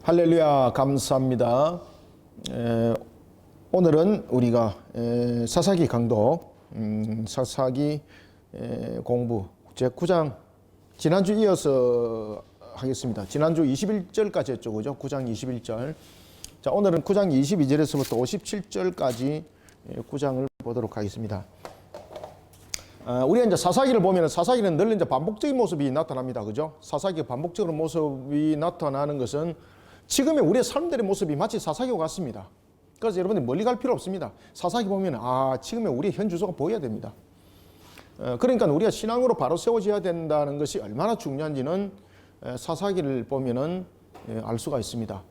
할렐루야, 감사합니다. 오늘은 우리가 사사기 강독, 사사기 공부 제9장 지난주 이어서 하겠습니다. 지난주 21절까지 했죠, 그죠? 9장 21절. 자, 오늘은 9장 22절에서부터 57절까지 9장을 보도록 하겠습니다. 우리가 이제 사사기를 보면 사사기는 늘 이제 반복적인 모습이 나타납니다, 그죠? 사사기가 반복적인 모습이 나타나는 것은 지금의 우리의 삶들의 모습이 마치 사사기와 같습니다. 그래서 여러분들 멀리 갈 필요 없습니다. 사사기 보면 지금의 우리의 현 주소가 보여야 됩니다. 그러니까 우리가 신앙으로 바로 세워져야 된다는 것이 얼마나 중요한지는 사사기를 보면은 알 수가 있습니다.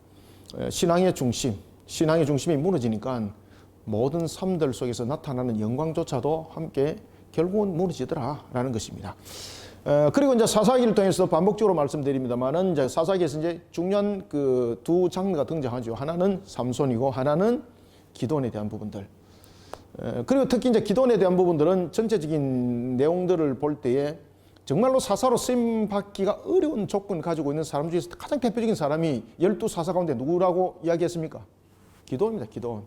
신앙의 중심이 무너지니까 모든 삶들 속에서 나타나는 영광조차도 함께 결국은 무너지더라라는 것입니다. 그리고 이제 사사기를 통해서 반복적으로 말씀드립니다만은 이제 사사기에서 이제 중요한 그 두 장르가 등장하죠. 하나는 삼손이고 하나는 기드온에 대한 부분들. 그리고 특히 이제 기드온에 대한 부분들은 전체적인 내용들을 볼 때에 정말로 사사로 쓰임 받기가 어려운 조건을 가지고 있는 사람 중에서 가장 대표적인 사람이 12사사 가운데 누구라고 이야기했습니까? 기드온입니다. 기드온.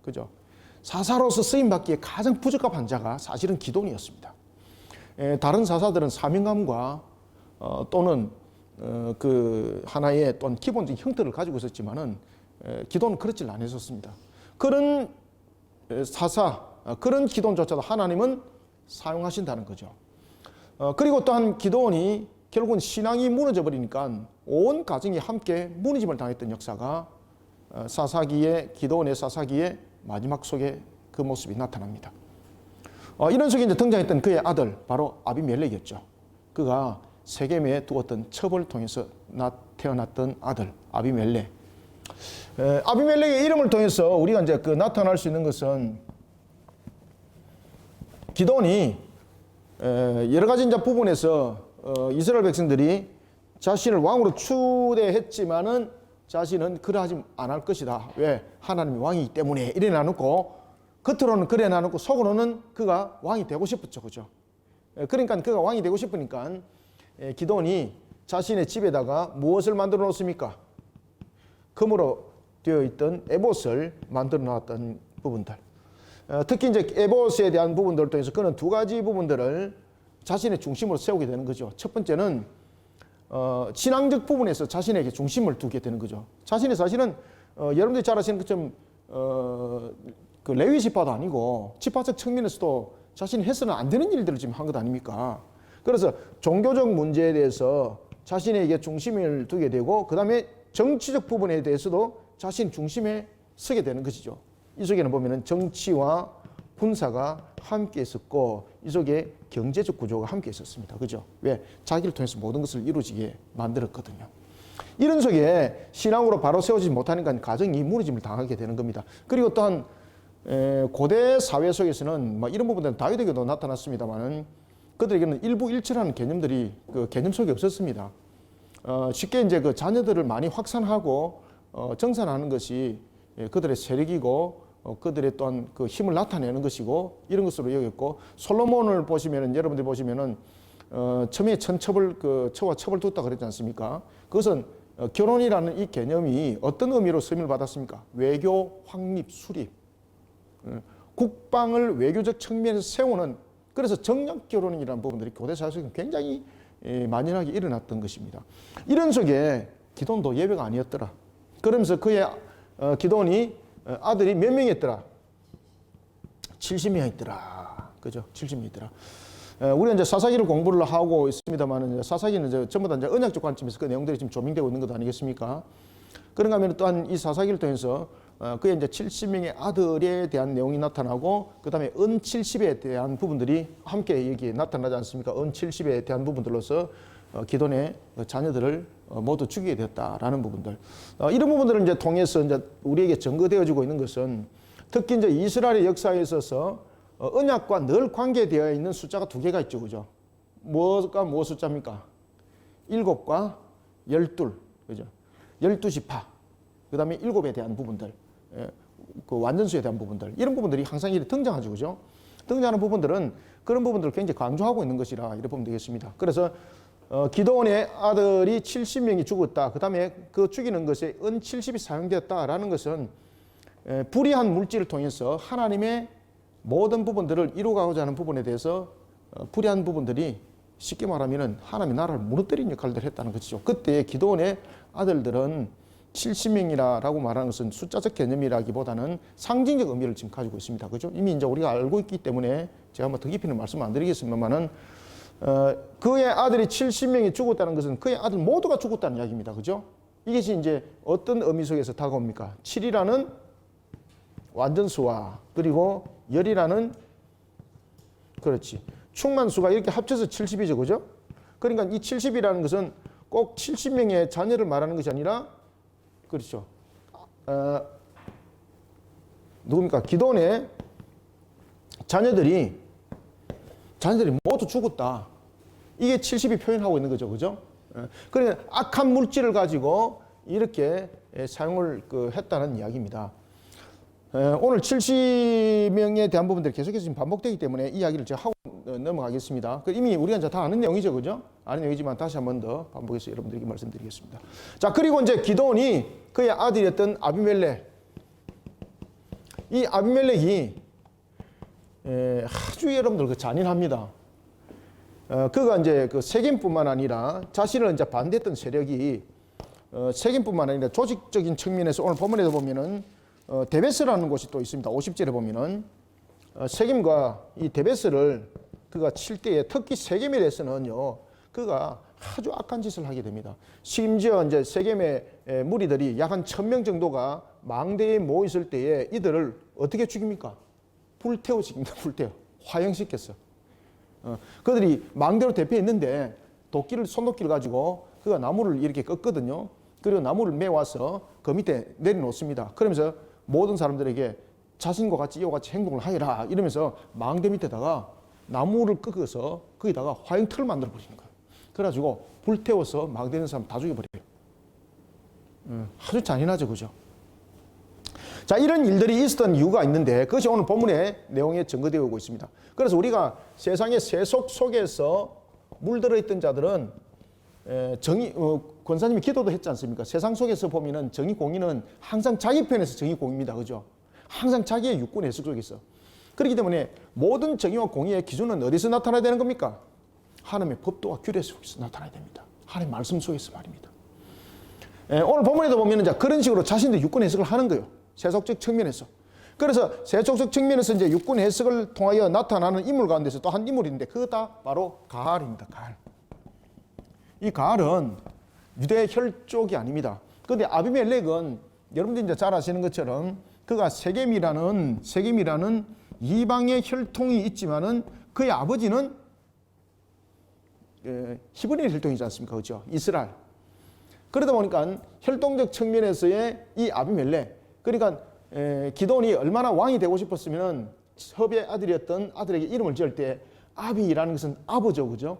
그죠? 사사로서 쓰임 받기에 가장 부적합한 자가 사실은 기드온이었습니다. 다른 사사들은 사명감과 또는 그 하나의 또는 기본적인 형태를 가지고 있었지만은 기도는 그렇지 않았었습니다. 그런 사사, 그런 기도조차도 하나님은 사용하신다는 거죠. 그리고 또한 기도원이 결국은 신앙이 무너져 버리니까 온 가정이 함께 무너짐을 당했던 역사가 기도원의 사사기의 마지막 속에 그 모습이 나타납니다. 이런 속에 이제 등장했던 그의 아들 바로 아비멜렉이었죠. 그가 세겜에 두었던 첩을 통해서 태어났던 아들 아비멜렉. 아비멜렉의 이름을 통해서 우리가 이제 그 나타날 수 있는 것은 기드온이 여러 가지 이제 부분에서 이스라엘 백성들이 자신을 왕으로 추대했지만은 자신은 그러하지 않을 것이다. 왜? 하나님이 왕이기 때문에 이래 나누고 겉으로는 그래 나누고 속으로는 그가 왕이 되고 싶었죠. 그죠? 그러니까 그가 왕이 되고 싶으니까 기드온이 자신의 집에다가 무엇을 만들어 놓습니까? 금으로 되어 있던 에봇을 만들어 놨던 부분들. 특히 이제 에봇에 대한 부분들을 통해서 그는 두 가지 부분들을 자신의 중심으로 세우게 되는 거죠. 첫 번째는 신앙적 부분에서 자신에게 중심을 두게 되는 거죠. 자신이 사실은 여러분들이 잘 아시는 것처럼 그 레위 지파도 아니고 지파적 측면에서도 자신이 해서는 안 되는 일들을 지금 한 것 아닙니까? 그래서 종교적 문제에 대해서 자신에게 중심을 두게 되고 그 다음에 정치적 부분에 대해서도 자신 중심에 서게 되는 것이죠. 이 속에는 보면은 정치와 군사가 함께 있었고 이 속에 경제적 구조가 함께 있었습니다. 그죠? 왜? 자기를 통해서 모든 것을 이루어지게 만들었거든요. 이런 속에 신앙으로 바로 세워지지 못하니까 가정이 무너짐을 당하게 되는 겁니다. 그리고 또한 고대 사회 속에서는 이런 부분들은 다윗에게도 나타났습니다만은 그들에게는 일부일체라는 개념들이 그 개념 속에 없었습니다. 쉽게 이제 그 자녀들을 많이 확산하고 정산하는 것이 그들의 세력이고 그들의 또한 그 힘을 나타내는 것이고 이런 것으로 여겼고 솔로몬을 보시면은 여러분들이 보시면은 처음에 처와 첩을 뒀다 그랬지 않습니까? 그것은 결혼이라는 이 개념이 어떤 의미로 쓰임을 받았습니까? 외교 확립 수립. 국방을 외교적 측면에서 세우는 그래서 정략 결혼이라는 부분들이 고대 사회에서 굉장히 만연하게 일어났던 것입니다. 이런 속에 기드온도 예외가 아니었더라. 그러면서 그의 기드온이 아들이 몇 명이었더라? 70명 있더라. 그죠? 70명 있더라. 우리가 이제 사사기를 공부를 하고 있습니다만 사사기는 이제 전부 다 이제 언약적 관점에서 그 내용들이 지금 조명되고 있는 것 아니겠습니까? 그런가 하면 또한 이 사사기를 통해서 그의 이제 70명의 아들에 대한 내용이 나타나고 그 다음에 은 70에 대한 부분들이 함께 여기에 나타나지 않습니까? 은 70에 대한 부분들로서 기드온의 자녀들을 모두 죽이게 되었다라는 부분들. 이런 부분들을 이제 통해서 이제 우리에게 증거되어지고 있는 것은 특히 이제 이스라엘의 역사에 있어서 언약과 늘 관계되어 있는 숫자가 두 개가 있죠, 그죠? 뭐가 뭐 숫자입니까? 7과 12, 그죠? 12지파. 그 다음에 7에 대한 부분들. 그 완전수에 대한 부분들 이런 부분들이 항상 이렇게 등장하죠, 그죠? 등장하는 부분들은 그런 부분들을 굉장히 강조하고 있는 것이라 이렇게 보면 되겠습니다. 그래서 기드온의 아들이 70명이 죽었다. 그 다음에 그 죽이는 것에 은 70이 사용되었다라는 것은 불의한 물질을 통해서 하나님의 모든 부분들을 이루고자 하는 부분에 대해서 불의한 부분들이 쉽게 말하면 하나님의 나라를 무너뜨린 역할을 했다는 것이죠. 그때 기드온의 아들들은 70명이라고 말하는 것은 숫자적 개념이라기보다는 상징적 의미를 지금 가지고 있습니다. 그죠? 이미 이제 우리가 알고 있기 때문에 제가 뭐 더 깊이는 말씀 안 드리겠습니다만은 그의 아들이 70명이 죽었다는 것은 그의 아들 모두가 죽었다는 이야기입니다. 그죠? 이것이 이제 어떤 의미 속에서 다가옵니까? 7이라는 완전수와 그리고 열이라는 그렇지. 충만수가 이렇게 합쳐서 70이죠. 그죠? 그러니까 이 70이라는 것은 꼭 70명의 자녀를 말하는 것이 아니라 그렇죠. 누굽니까? 기드온의 자녀들이 모두 죽었다. 이게 70이 표현하고 있는 거죠. 그죠? 그러니까 악한 물질을 가지고 이렇게 사용을 했다는 이야기입니다. 오늘 70명에 대한 부분들이 계속해서 지금 반복되기 때문에 이 이야기를 제가 하고 넘어가겠습니다. 이미 우리가 이제 다 아는 내용이죠. 그죠? 아는 내용이지만 다시 한 번 더 반복해서 여러분들에게 말씀드리겠습니다. 자, 그리고 이제 기드온이 그의 아들이었던 아비멜렉. 이 아비멜렉이 아주 여러분들 잔인합니다. 그가 이제 그 세겜뿐만 아니라 자신을 이제 반대했던 세력이 세겜뿐만 아니라 조직적인 측면에서 오늘 본문에도 보면은 데베스라는 곳이 또 있습니다. 50절에 보면은 세겜과 이 데베스를 그가 칠 때에 특히 세겜에 대해서는요, 그가 아주 악한 짓을 하게 됩니다. 심지어 이제 세겜의 무리들이 약 한 1000명 정도가 망대에 모여 있을 때에 이들을 어떻게 죽입니까? 불태워 죽입니다. 불태워. 화형시켰어. 그들이 망대로 대피해 있는데 손도끼를 가지고 그가 나무를 이렇게 꺾거든요. 그리고 나무를 메와서 그 밑에 내려놓습니다. 그러면서 모든 사람들에게 자신과 같이 이와 같이 행동을 하여라 이러면서 망대 밑에다가 나무를 꺾어서 거기다가 화형틀을 만들어 버리는 거예요. 그래가지고 불태워서 망대 있는 사람 다 죽여버려요. 아주 잔인하죠. 그죠? 자, 이런 일들이 있었던 이유가 있는데 그것이 오늘 본문의 내용에 증거되어 오고 있습니다. 그래서 우리가 세상의 세속 속에서 물들어 있던 자들은 권사님이 기도도 했지 않습니까? 세상 속에서 보면은 정의 공의는 항상 자기 편에서 정의 공의입니다. 그죠? 항상 자기의 육군 해석 속에 있어. 그렇기 때문에 모든 정의와 공의의 기준은 어디서 나타나야 되는 겁니까? 하나님의 법도와 규례 속에서 나타나야 됩니다. 하나님의 말씀 속에서 말입니다. 오늘 본문에도 보면은 그런 식으로 자신들의 육군 해석을 하는 거예요. 세속적 측면에서. 그래서 세속적 측면에서 이제 육군 해석을 통하여 나타나는 인물 가운데서 또 한 인물인데 그다 바로 가알입니다. 가알. 이 가알은 유대 혈족이 아닙니다. 그런데 아비멜렉은 여러분들이 이제 잘 아시는 것처럼 그가 세겜이라는 이방의 혈통이 있지만은 그의 아버지는 히브리 혈통이지 않습니까? 그렇죠? 이스라엘. 그러다 보니까 혈통적 측면에서의 이 아비멜렉, 그러니까 기드온이 얼마나 왕이 되고 싶었으면 섭의 아들이었던 아들에게 이름을 지을 때 아비라는 것은 아버죠, 그죠?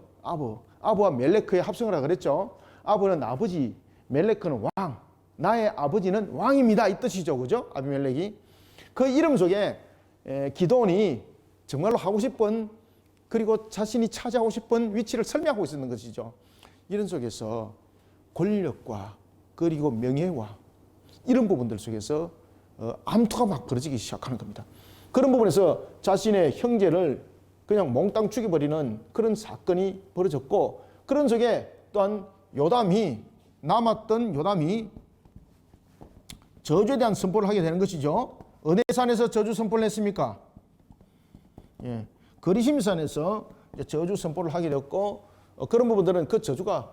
아버와 멜레크의 합성을 그랬죠. 아버는 아버지, 멜레크는 왕. 나의 아버지는 왕입니다. 이 뜻이죠, 그죠? 아비멜렉이. 그 이름 속에 기드온이 정말로 하고 싶은 그리고 자신이 차지하고 싶은 위치를 설명하고 있었는 것이죠. 이런 속에서 권력과 그리고 명예와 이런 부분들 속에서 암투가 막 벌어지기 시작하는 겁니다. 그런 부분에서 자신의 형제를 그냥 몽땅 죽여버리는 그런 사건이 벌어졌고, 그런 속에 또한 남았던 요담이 저주에 대한 선포를 하게 되는 것이죠. 어느 산에서 저주 선포를 했습니까? 거리심산에서 저주 선포를 하게 되었고, 그런 부분들은 그 저주가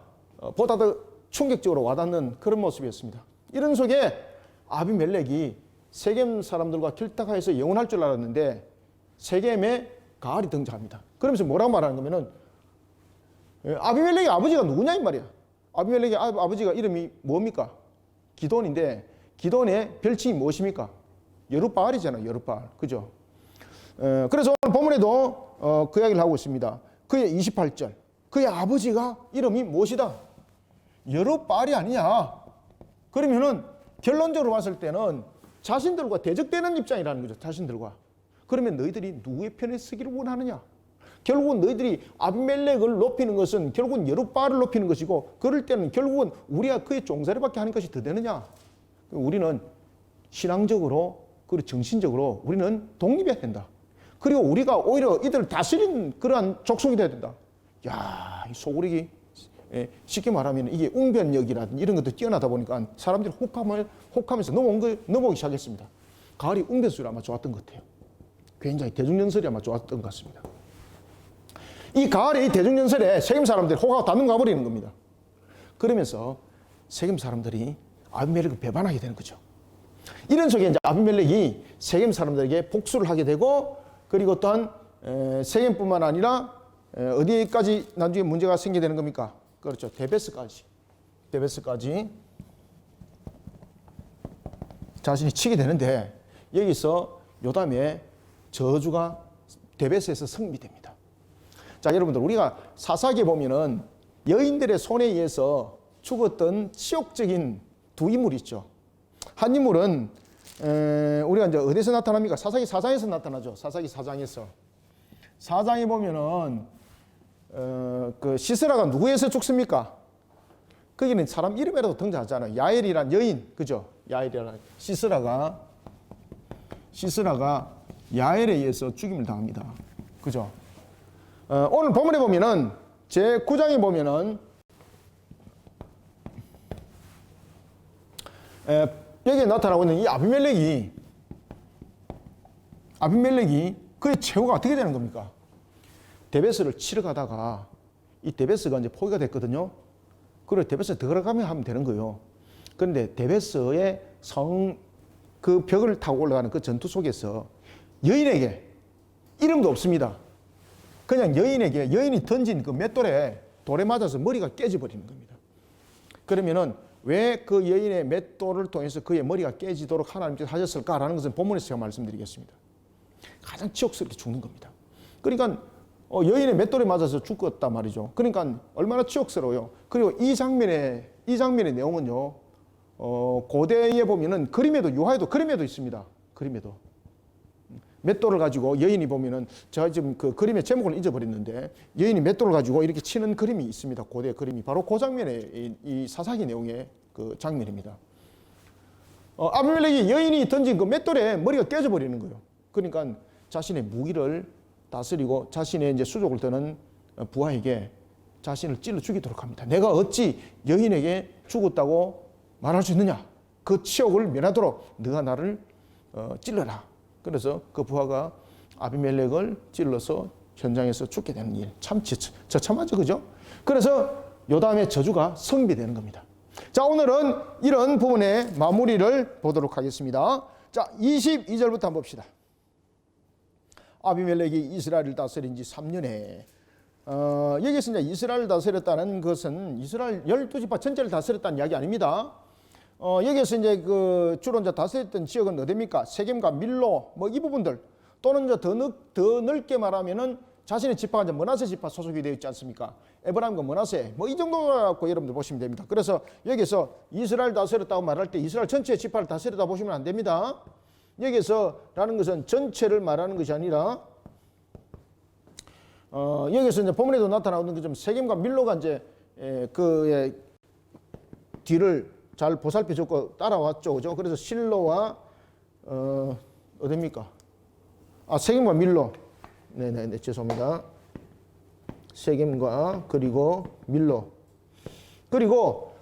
보다 더 충격적으로 와닿는 그런 모습이었습니다. 이런 속에 아비멜렉이 세겜 사람들과 결탁하여서 영원할 줄 알았는데 세겜에 가알이 등장합니다. 그러면서 뭐라고 말하는 거면은 아비멜렉의 아버지가 누구냐 이 말이야. 아비멜렉의 아버지가 이름이 뭡니까? 기드온인데 기드온의 별칭이 무엇입니까? 여룻바알이잖아요. 여룻바알. 그죠? 그래서 오늘 본문에도 그 이야기를 하고 있습니다. 그의 28절. 그의 아버지가 이름이 무엇이다? 여룻바알이 아니냐. 그러면은 결론적으로 봤을 때는 자신들과 대적되는 입장이라는 거죠. 자신들과. 그러면 너희들이 누구의 편에 서기를 원하느냐? 결국은 너희들이 아비멜렉을 높이는 것은 결국은 여룻바알을 높이는 것이고, 그럴 때는 결국은 우리가 그의 종살이밖에 하는 것이 더 되느냐? 우리는 신앙적으로 그리고 정신적으로 우리는 독립해야 된다. 그리고 우리가 오히려 이들을 다스리는 그러한 족속이 돼야 된다. 야, 이 소구리기, 쉽게 말하면 이게 웅변력이라든지 이런 것도 뛰어나다 보니까 사람들이 혹하면서 넘어오기 시작했습니다. 가을이 웅변술이 아마 좋았던 것 같아요. 굉장히 대중연설이 아마 좋았던 것 같습니다. 이 가을에 이 대중연설에 세겜 사람들이 혹하고 다 넘어가버리는 겁니다. 그러면서 세겜 사람들이 아비멜렉을 배반하게 되는 거죠. 이런 속에 이제 아비멜렉이 세겜 사람들에게 복수를 하게 되고, 그리고 또한 세겜뿐만 아니라 어디까지 나중에 문제가 생기게 되는 겁니까? 그렇죠. 데베스까지 자신이 치게 되는데, 여기서 요담의 저주가 데베스에서 성립됩니다. 자, 여러분들, 우리가 사사기에 보면은 여인들의 손에 의해서 죽었던 치욕적인 두 인물이 있죠. 한 인물은 우리가 이제 어디서 나타납니까? 사사기 4장에서 나타나죠. 사사기 4장에서. 4장에 보면은 그 시스라가 누구에서 죽습니까? 거기는 사람 이름이라도 등장하잖아요. 야엘이란 여인, 그죠? 야엘이란 시스라가 야엘에 의해서 죽임을 당합니다. 그죠? 오늘 본문에 보면은 제 9장에 보면은 여기에 나타나고 있는 이 아비멜렉이 그의 최후가 어떻게 되는 겁니까? 데베스를 치러 가다가 이 데베스가 이제 포위가 됐거든요. 그리고 데베스에 들어가면 하면 되는 거예요. 그런데 데베스의 그 벽을 타고 올라가는 그 전투 속에서 여인에게 이름도 없습니다. 그냥 여인이 던진 그 맷돌에 돌에 맞아서 머리가 깨져버리는 겁니다. 그러면은 왜 그 여인의 맷돌을 통해서 그의 머리가 깨지도록 하나님께서 하셨을까라는 것은 본문에서 제가 말씀드리겠습니다. 가장 치욕스럽게 죽는 겁니다. 그러니까 여인의 맷돌에 맞아서 죽었단 말이죠. 그러니까 얼마나 치욕스러워요. 그리고 이 장면의 내용은요, 고대에 보면은 유화에도 그림에도 있습니다. 그림에도. 맷돌을 가지고 여인이 보면은, 제가 지금 그 그림의 제목을 잊어버렸는데, 여인이 맷돌을 가지고 이렇게 치는 그림이 있습니다. 고대 그림이. 바로 그 장면의 이 사사기 내용의 그 장면입니다. 아비멜렉이 여인이 던진 그 맷돌에 머리가 깨져버리는 거예요. 그러니까 자신의 무기를 다스리고 자신의 이제 수족을 드는 부하에게 자신을 찔러 죽이도록 합니다. 내가 어찌 여인에게 죽었다고 말할 수 있느냐? 그 치욕을 면하도록 네가 나를 찔러라. 그래서 그 부하가 아비멜렉을 찔러서 현장에서 죽게 되는 일. 참 처참하죠, 그죠? 그래서 요담의 저주가 성립되는 겁니다. 자, 오늘은 이런 부분의 마무리를 보도록 하겠습니다. 자, 22절부터 한번 봅시다. 아비멜렉이 이스라엘을 다스린 지 3년에 여기서 이제 이스라엘을 다스렸다는 것은 이스라엘 12지파 전체를 다스렸다는 이야기 아닙니다. 여기서 이제 그 주로 이제 다스렸던 지역은 어디입니까? 세겜과 밀로 뭐 이 부분들, 또는 이제 더 넓게 말하면은 자신의 지파가 이제 므낫세 지파 소속이 되어 있지 않습니까? 에브라임과 므낫세 뭐 이 정도라고 여러분들 보시면 됩니다. 그래서 여기서 이스라엘 다스렸다고 말할 때 이스라엘 전체 지파를 다스렸다 보시면 안 됩니다. 여기서라는 것은 전체를 말하는 것이 아니라 여기서 이제 본문에도 나타나는 것처럼 세겜과 밀로가 이제 그의 뒤를 잘 보살펴줬고 따라왔죠, 그죠? 그래서 실로와 어디입니까? 세겜과 밀로. 네네네, 죄송합니다. 세겜과 그리고 밀로. 그리고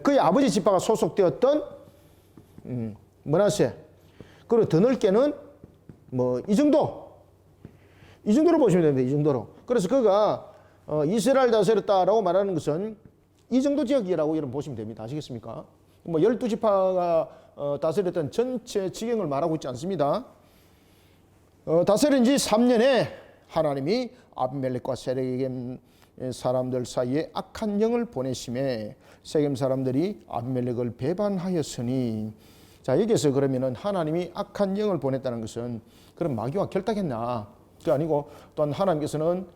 그의 아버지 지파가 소속되었던 므낫세. 그리고 더 넓게는 뭐 이 정도로 보시면 됩니다. 이 정도로. 그래서 그가 이스라엘 다스렸다라고 말하는 것은 이 정도 지역이라고 여러분 보시면 됩니다. 아시겠습니까? 뭐 12지파가 다스렸던 전체 지경을 말하고 있지 않습니다. 다스린 지 3년에 하나님이 아비멜렉과 세겜 사람들 사이에 악한 영을 보내심에 세겜 사람들이 아비멜렉을 배반하였으니, 자, 여기서 그러면은 하나님이 악한 영을 보냈다는 것은 그럼 마귀와 결탁했나? 그게 아니고, 또한 하나님께서는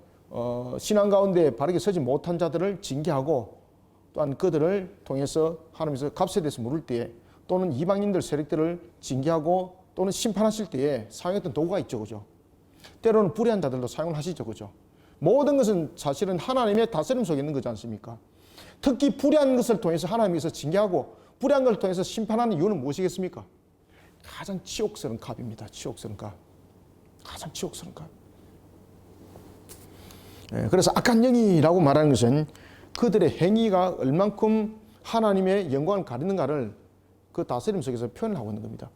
신앙 가운데 바르게 서지 못한 자들을 징계하고, 또한 그들을 통해서 하나님께서 값에 대해서 물을 때에, 또는 이방인들 세력들을 징계하고 또는 심판하실 때에 사용했던 도구가 있죠, 그죠? 때로는 불의한 자들도 사용을 하시죠, 그죠? 모든 것은 사실은 하나님의 다스림 속에 있는 거지 않습니까? 특히 불의한 것을 통해서 하나님께서 징계하고 불의한 것을 통해서 심판하는 이유는 무엇이겠습니까? 가장 치욕스러운 값입니다. 치욕스러운 값. 가장 치욕스러운 값. 그래서 악한 영이라고 말하는 것은 그들의 행위가 얼만큼 하나님의 영광을 가리는가를 그 다스림 속에서 표현을 하고 있는 겁니다.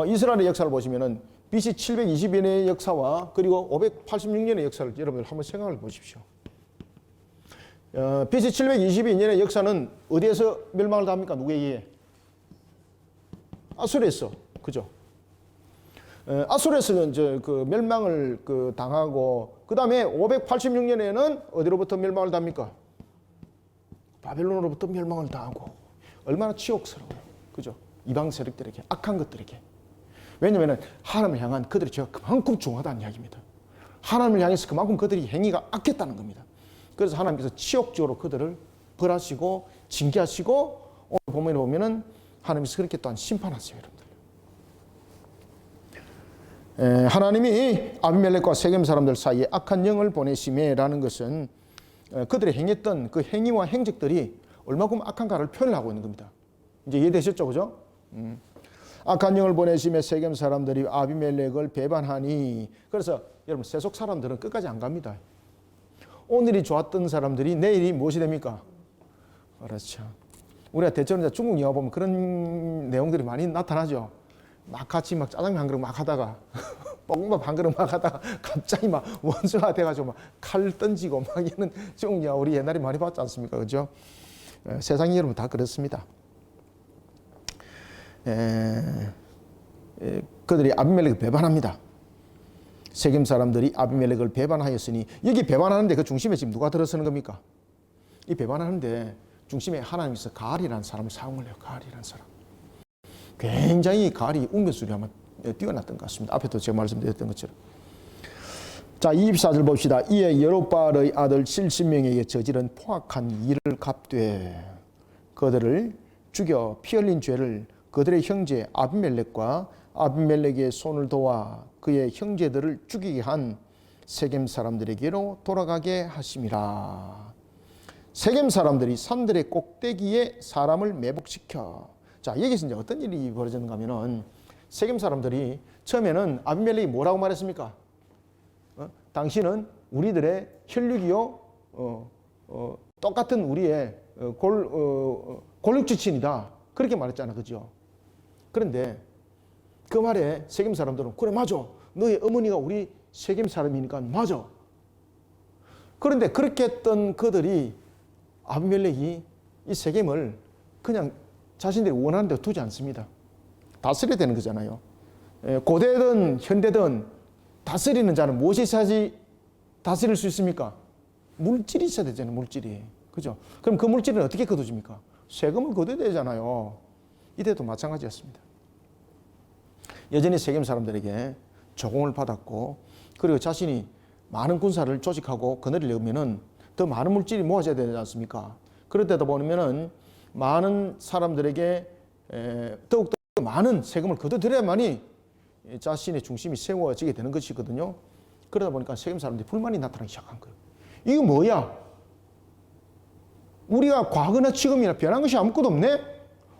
이스라엘의 역사를 보시면은 BC 720년의 역사와 그리고 586년의 역사를 여러분들 한번 생각을 보십시오. BC 722년의 역사는 어디에서 멸망을 당합니까? 누구에게? 아수르에서. 그죠? 아수르에서 이제 그 멸망을 당하고, 그 다음에 586년에는 어디로부터 멸망을 당합니까? 바벨론으로부터 멸망을 당하고. 얼마나 치욕스러워요. 그죠? 이방 세력들에게, 악한 것들에게. 왜냐하면 하나님을 향한 그들의 죄가 그만큼 중하다는 이야기입니다. 하나님을 향해서 그만큼 그들이 행위가 악했다는 겁니다. 그래서 하나님께서 치욕적으로 그들을 벌하시고 징계하시고, 오늘 본문에 보면은 하나님께서 그렇게 또한 심판하세요, 여러분들. 하나님이 아비멜렉과 세겜 사람들 사이에 악한 영을 보내심에라는 것은 그들이 행했던 그 행위와 행적들이 얼마큼 악한가를 표현을 하고 있는 겁니다. 이제 이해되셨죠, 그죠? 악한 영을 보내심에 세겜 사람들이 아비멜렉을 배반하니. 그래서 여러분, 세속 사람들은 끝까지 안 갑니다. 오늘이 좋았던 사람들이 내일이 무엇이 됩니까? 그렇죠. 우리가 대체로 중국 영화 보면 그런 내용들이 많이 나타나죠. 막 같이 막 짜장면 한 그릇 막 하다가 볶음밥 한 그릇 막 하다가 갑자기 막 원수가 돼가지고 막 칼 던지고 막 이런 중국 영화 우리 옛날에 많이 봤지 않습니까? 그죠? 세상이 여러분 다 그렇습니다. 그들이 아비멜렉을 배반합니다. 세겜 사람들이 아비멜렉을 배반하였으니, 여기 배반하는데 그 중심에 지금 누가 들어서는 겁니까? 이 배반하는데 중심에 하나님께서 가알이라는 사람을 사용을 해요. 가알이라는 사람. 굉장히 가알이 웅변술이 아마 뛰어났던 것 같습니다. 앞에도 제가 말씀드렸던 것처럼. 자, 24절 봅시다. 이에 여롯바알의 아들 70명에게 저지른 포악한 일을 갚되 그들을 죽여 피 흘린 죄를 그들의 형제 아비멜렉과 아비멜렉의 손을 도와 그의 형제들을 죽이게 한 세겜 사람들에게로 돌아가게 하심이라. 세겜 사람들이 산들의 꼭대기에 사람을 매복시켜. 자, 여기서 이제 어떤 일이 벌어졌는가 하면은, 세겜 사람들이 처음에는 아비멜렉이 뭐라고 말했습니까? 당신은 우리들의 혈육이요, 똑같은 우리의 골육지친이다. 그렇게 말했잖아, 그죠? 그런데 그 말에 세겜 사람들은, 그래, 맞아. 너의 어머니가 우리 세겜 사람이니까 맞아. 그런데 그렇게 했던 그들이, 아비멜렉이 이 세겜을 그냥 자신들이 원하는 대로 두지 않습니다. 다스려야 되는 거잖아요. 고대든 현대든 다스리는 자는 무엇이 있어야지 다스릴 수 있습니까? 물질이 있어야 되잖아요, 물질이. 그죠? 그럼 그 물질은 어떻게 거둬집니까? 세금을 거둬야 되잖아요. 이때도 마찬가지였습니다. 여전히 세겜 사람들에게 조공을 받았고, 그리고 자신이 많은 군사를 조직하고 거느리려 하면은 더 많은 물질이 모아져야 되지 않습니까? 그럴 때도 보면은 많은 사람들에게 더욱더 많은 세금을 거둬들여야만이 자신의 중심이 세워지게 되는 것이거든요. 그러다 보니까 세겜 사람들이 불만이 나타나기 시작한 거예요. 이거 뭐야? 우리가 과거나 지금이나 변한 것이 아무것도 없네?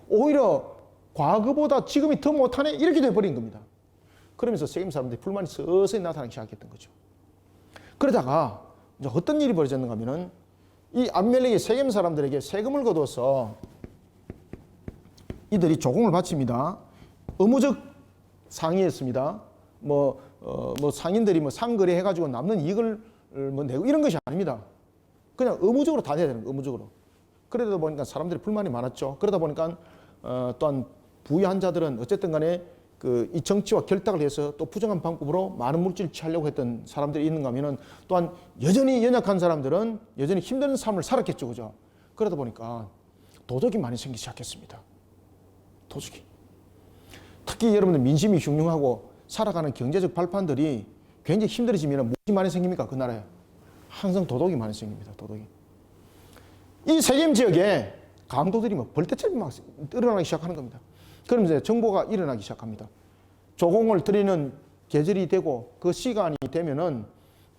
오히려 과거보다 지금이 더 못하네? 이렇게 돼버린 겁니다. 그러면서 세겜 사람들이 불만이 서서히 나타나기 시작했던 거죠. 그러다가 이제 어떤 일이 벌어졌는가 하면은, 이 아비멜렉이 세겜 사람들에게 세금을 거둬서 이들이 조공을 바칩니다. 의무적 상의했습니다. 상인들이 상거래 해가지고 남는 이익을 내고 이런 것이 아닙니다. 그냥 의무적으로 다 내야 되는 거예요, 의무적으로. 그러다 보니까 사람들이 불만이 많았죠. 그러다 보니까 또한 부유한 자들은 어쨌든 간에 이 정치와 결탁을 해서 또 부정한 방법으로 많은 물질을 취하려고 했던 사람들이 있는가 하면은, 또한 여전히 연약한 사람들은 여전히 힘든 삶을 살았겠죠, 그죠? 그러다 보니까 도적이 많이 생기기 시작했습니다. 도적이. 특히 여러분들 민심이 흉흉하고 살아가는 경제적 발판들이 굉장히 힘들어지면 무엇이 많이 생깁니까? 그 나라에 항상 도둑이 많이 생깁니다. 도둑이. 이 세겜 지역에 강도들이 벌떼처럼 막 일어나기 시작하는 겁니다. 그럼 이제 정보가 일어나기 시작합니다. 조공을 드리는 계절이 되고 그 시간이 되면은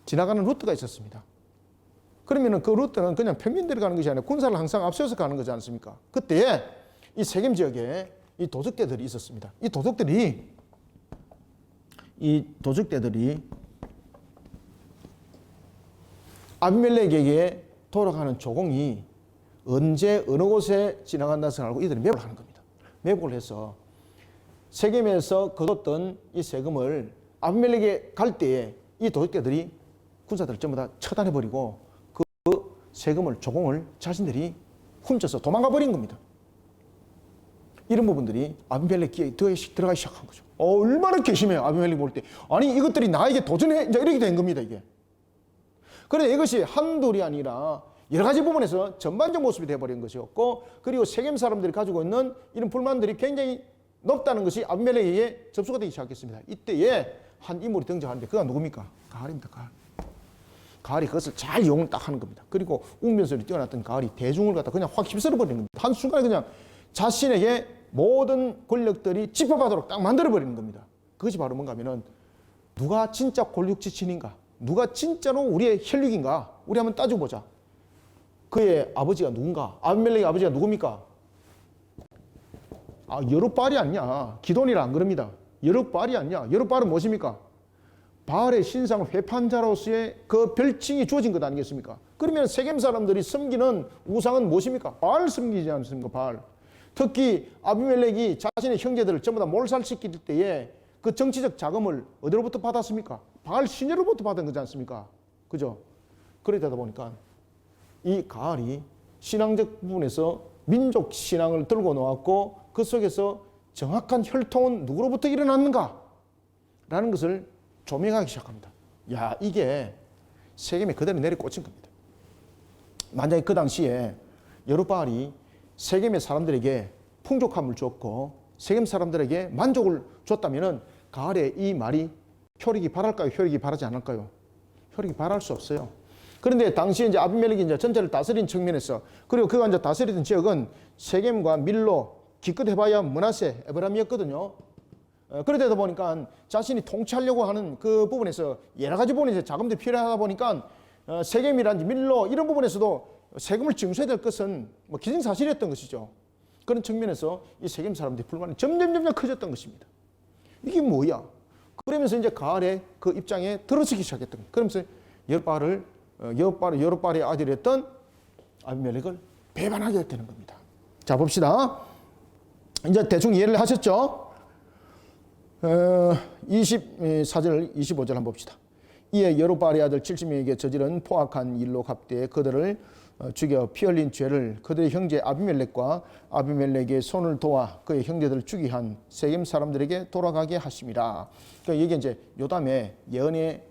지나가는 루트가 있었습니다. 그러면은 그 루트는 그냥 평민들이 가는 것이 아니라 군사를 항상 앞세워서 가는 거지 않습니까? 그때에 이 세겜 지역에 이 도적대들이 있었습니다. 이 도적대들이 아비멜렉에게 돌아가는 조공이 언제 어느 곳에 지나간다는 것을 알고 이들이 매복을 하는 겁니다. 매복을 해서 세겜에서 거뒀던 이 세금을 아비멜렉에 갈 때에 이 도적대들이 군사들을 전부 다 처단해버리고 그 세금을 조공을 자신들이 훔쳐서 도망가 버린 겁니다. 이런 부분들이 아비멜렉 귀에 들어가기 시작한 거죠. 얼마나 괘씸해요. 아비멜렉 볼 때. 아니 이것들이 나에게 도전해 이제 이렇게 된 겁니다. 이게. 그런데 이것이 한둘이 아니라 여러 가지 부분에서 전반적 모습이 되어버린 것이었고, 그리고 세겜 사람들이 가지고 있는 이런 불만들이 굉장히 높다는 것이 아비멜렉에게 접수가 되기 시작했습니다. 이때에 한 인물이 등장하는데 그가 누굽니까? 가알입니다. 가알이 그것을 잘 이용을 딱 하는 겁니다. 그리고 웅변설이 뛰어났던 가알이 대중을 갖다 그냥 확 휩쓸어 버리는 겁니다. 한순간에 그냥 자신에게 모든 권력들이 집합하도록 딱 만들어 버리는 겁니다. 그것이 바로 뭔가 하면은 누가 진짜 권력지친인가? 누가 진짜로 우리의 혈육인가? 우리 한번 따지고 보자. 그의 아버지가 누군가? 아비멜렉의 아버지가 누굽니까? 여룻바알이 아니냐? 기돈이라 안 그럽니다. 여룻바알이 아니냐? 여룻바알은 무엇입니까? 바알의 신상을 회파한 자로서의 그 별칭이 주어진 것 아니겠습니까? 그러면 세겜 사람들이 섬기는 우상은 무엇입니까? 바알 섬기지 않습니까? 바알. 특히 아비멜렉이 자신의 형제들을 전부 다 몰살시킬 때에 그 정치적 자금을 어디로부터 받았습니까? 바알 신녀로부터 받은 거지 않습니까? 그죠? 그러다 보니까 이 가알이 신앙적 부분에서 민족 신앙을 들고 놓았고 그 속에서 정확한 혈통은 누구로부터 일어났는가? 라는 것을 조명하기 시작합니다. 야, 이게 세겜에 그대로 내리 꽂힌 겁니다. 만약에 그 당시에 여룻바알이 세겜의 사람들에게 풍족함을 줬고 세겜 사람들에게 만족을 줬다면은 가알의 이 말이 효력이 발할까요? 효력이 발하지 않을까요? 효력이 발할 수 없어요. 그런데 당시에 이제 아비멜렉이 이제 전체를 다스린 측면에서, 그리고 그가 이제 다스리던 지역은 세겜과 밀로, 기껏 해봐야 므낫세, 에브라임이었거든요. 그러다 보니까 자신이 통치하려고 하는 그 부분에서 여러 가지 부분에서 자금들이 필요하다 보니까 세겜이라든지 밀로 이런 부분에서도 세금을 징수해야 될 것은 뭐 기정사실이었던 것이죠. 그런 측면에서 이 세겜 사람들의 불만이 점점 커졌던 것입니다. 이게 뭐야? 그러면서 이제 가알의 그 입장에 들어서기 시작했던 거예요. 그러면서 여룻바알의 아들이었던 아비멜렉을 배반하게 되는 겁니다. 자, 봅시다. 이제 대충 이해를 하셨죠? 24절, 25절 한번 봅시다. 이에 여룻바알의 아들 70명에게 저지른 포악한 일로 갚되 그들을 죽여 피 흘린 죄를 그들의 형제 아비멜렉과 아비멜렉의 손을 도와 그의 형제들을 죽이게 한 세겜 사람들에게 돌아가게 하심이라. 그러니까 이게 이제 요담의 예언의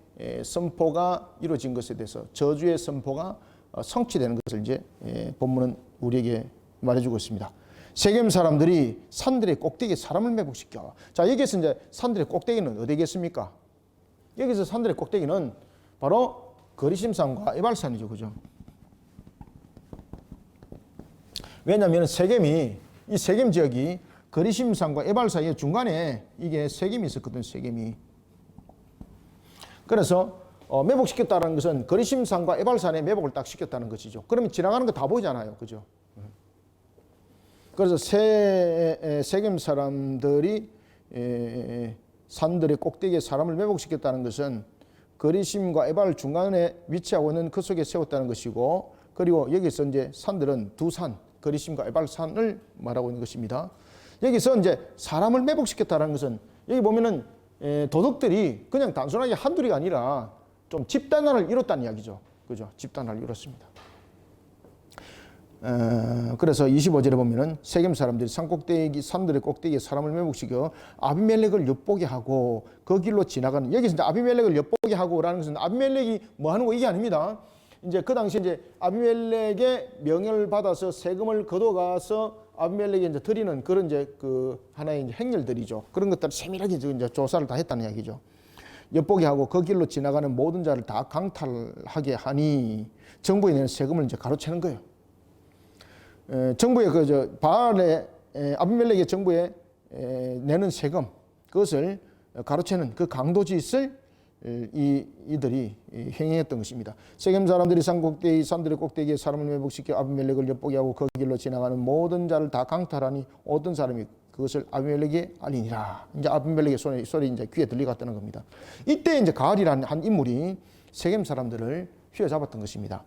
선포가 이루어진 것에 대해서 저주의 선포가 성취되는 것을 이제 본문은 우리에게 말해주고 있습니다. 세겜 사람들이 산들의 꼭대기에 사람을 매복시켜. 자, 여기에서 이제 산들의 꼭대기는 어디겠습니까? 여기서 산들의 꼭대기는 바로 거리심산과 에발산이죠. 그죠? 왜냐하면 이 세겜 지역이 거리심산과 에발 사이의 중간에 이게 세겜이 있었거든, 세겜이. 그래서 매복시켰다는 것은 거리심산과 에발산에 매복을 딱 시켰다는 것이죠. 그러면 지나가는 거 다 보이잖아요. 그죠? 그래서 세겜 사람들이 산들의 꼭대기에 사람을 매복시켰다는 것은 거리심과 에발 중간에 위치하고 있는 그 속에 세웠다는 것이고, 그리고 여기서 이제 산들은 두 산, 거리심과 에발산을 말하고 있는 것입니다. 여기서 이제 사람을 매복시켰다는 것은 여기 보면은 도둑들이 그냥 단순하게 한둘이가 아니라 좀 집단화를 이뤘다는 이야기죠. 그죠? 집단화를 이뤘습니다. 그래서 25절에 보면은 세겜 사람들이 산들의 꼭대기에 사람을 매복시켜 아비멜렉을 엿보게 하고 그 길로 지나가는, 여기서 이제 아비멜렉을 엿보게 하고라는 것은 아비멜렉이 뭐 하는 거 이게 아닙니다. 이제 그 당시 이제 아비멜렉의 명령을 받아서 세금을 걷어가서 아비멜렉이 이제 드리는 그런 이제 그 하나의 이제 행렬들이죠. 그런 것들을 세밀하게 이제 조사를 다 했다는 이야기죠. 엿보게 하고 그 길로 지나가는 모든 자를 다 강탈하게 하니 정부에 내는 세금을 이제 가로채는 거예요. 정부의 바알의 아비멜렉의 정부에 내는 세금, 그것을 가로채는 그 강도짓을 이들이 행했던 것입니다. 세겜 사람들이 산 꼭대기 산들의 꼭대기에 사람을 매복시켜 아비멜렉을 엿보게 하고 그 길로 지나가는 모든 자를 다 강탈하니 어떤 사람이 그것을 아비멜렉에 알리니라. 이제 아비멜렉의 소리 이제 귀에 들리갔다는 겁니다. 이때 이제 가알이라는 한 인물이 세겜 사람들을 휘어잡았던 것입니다.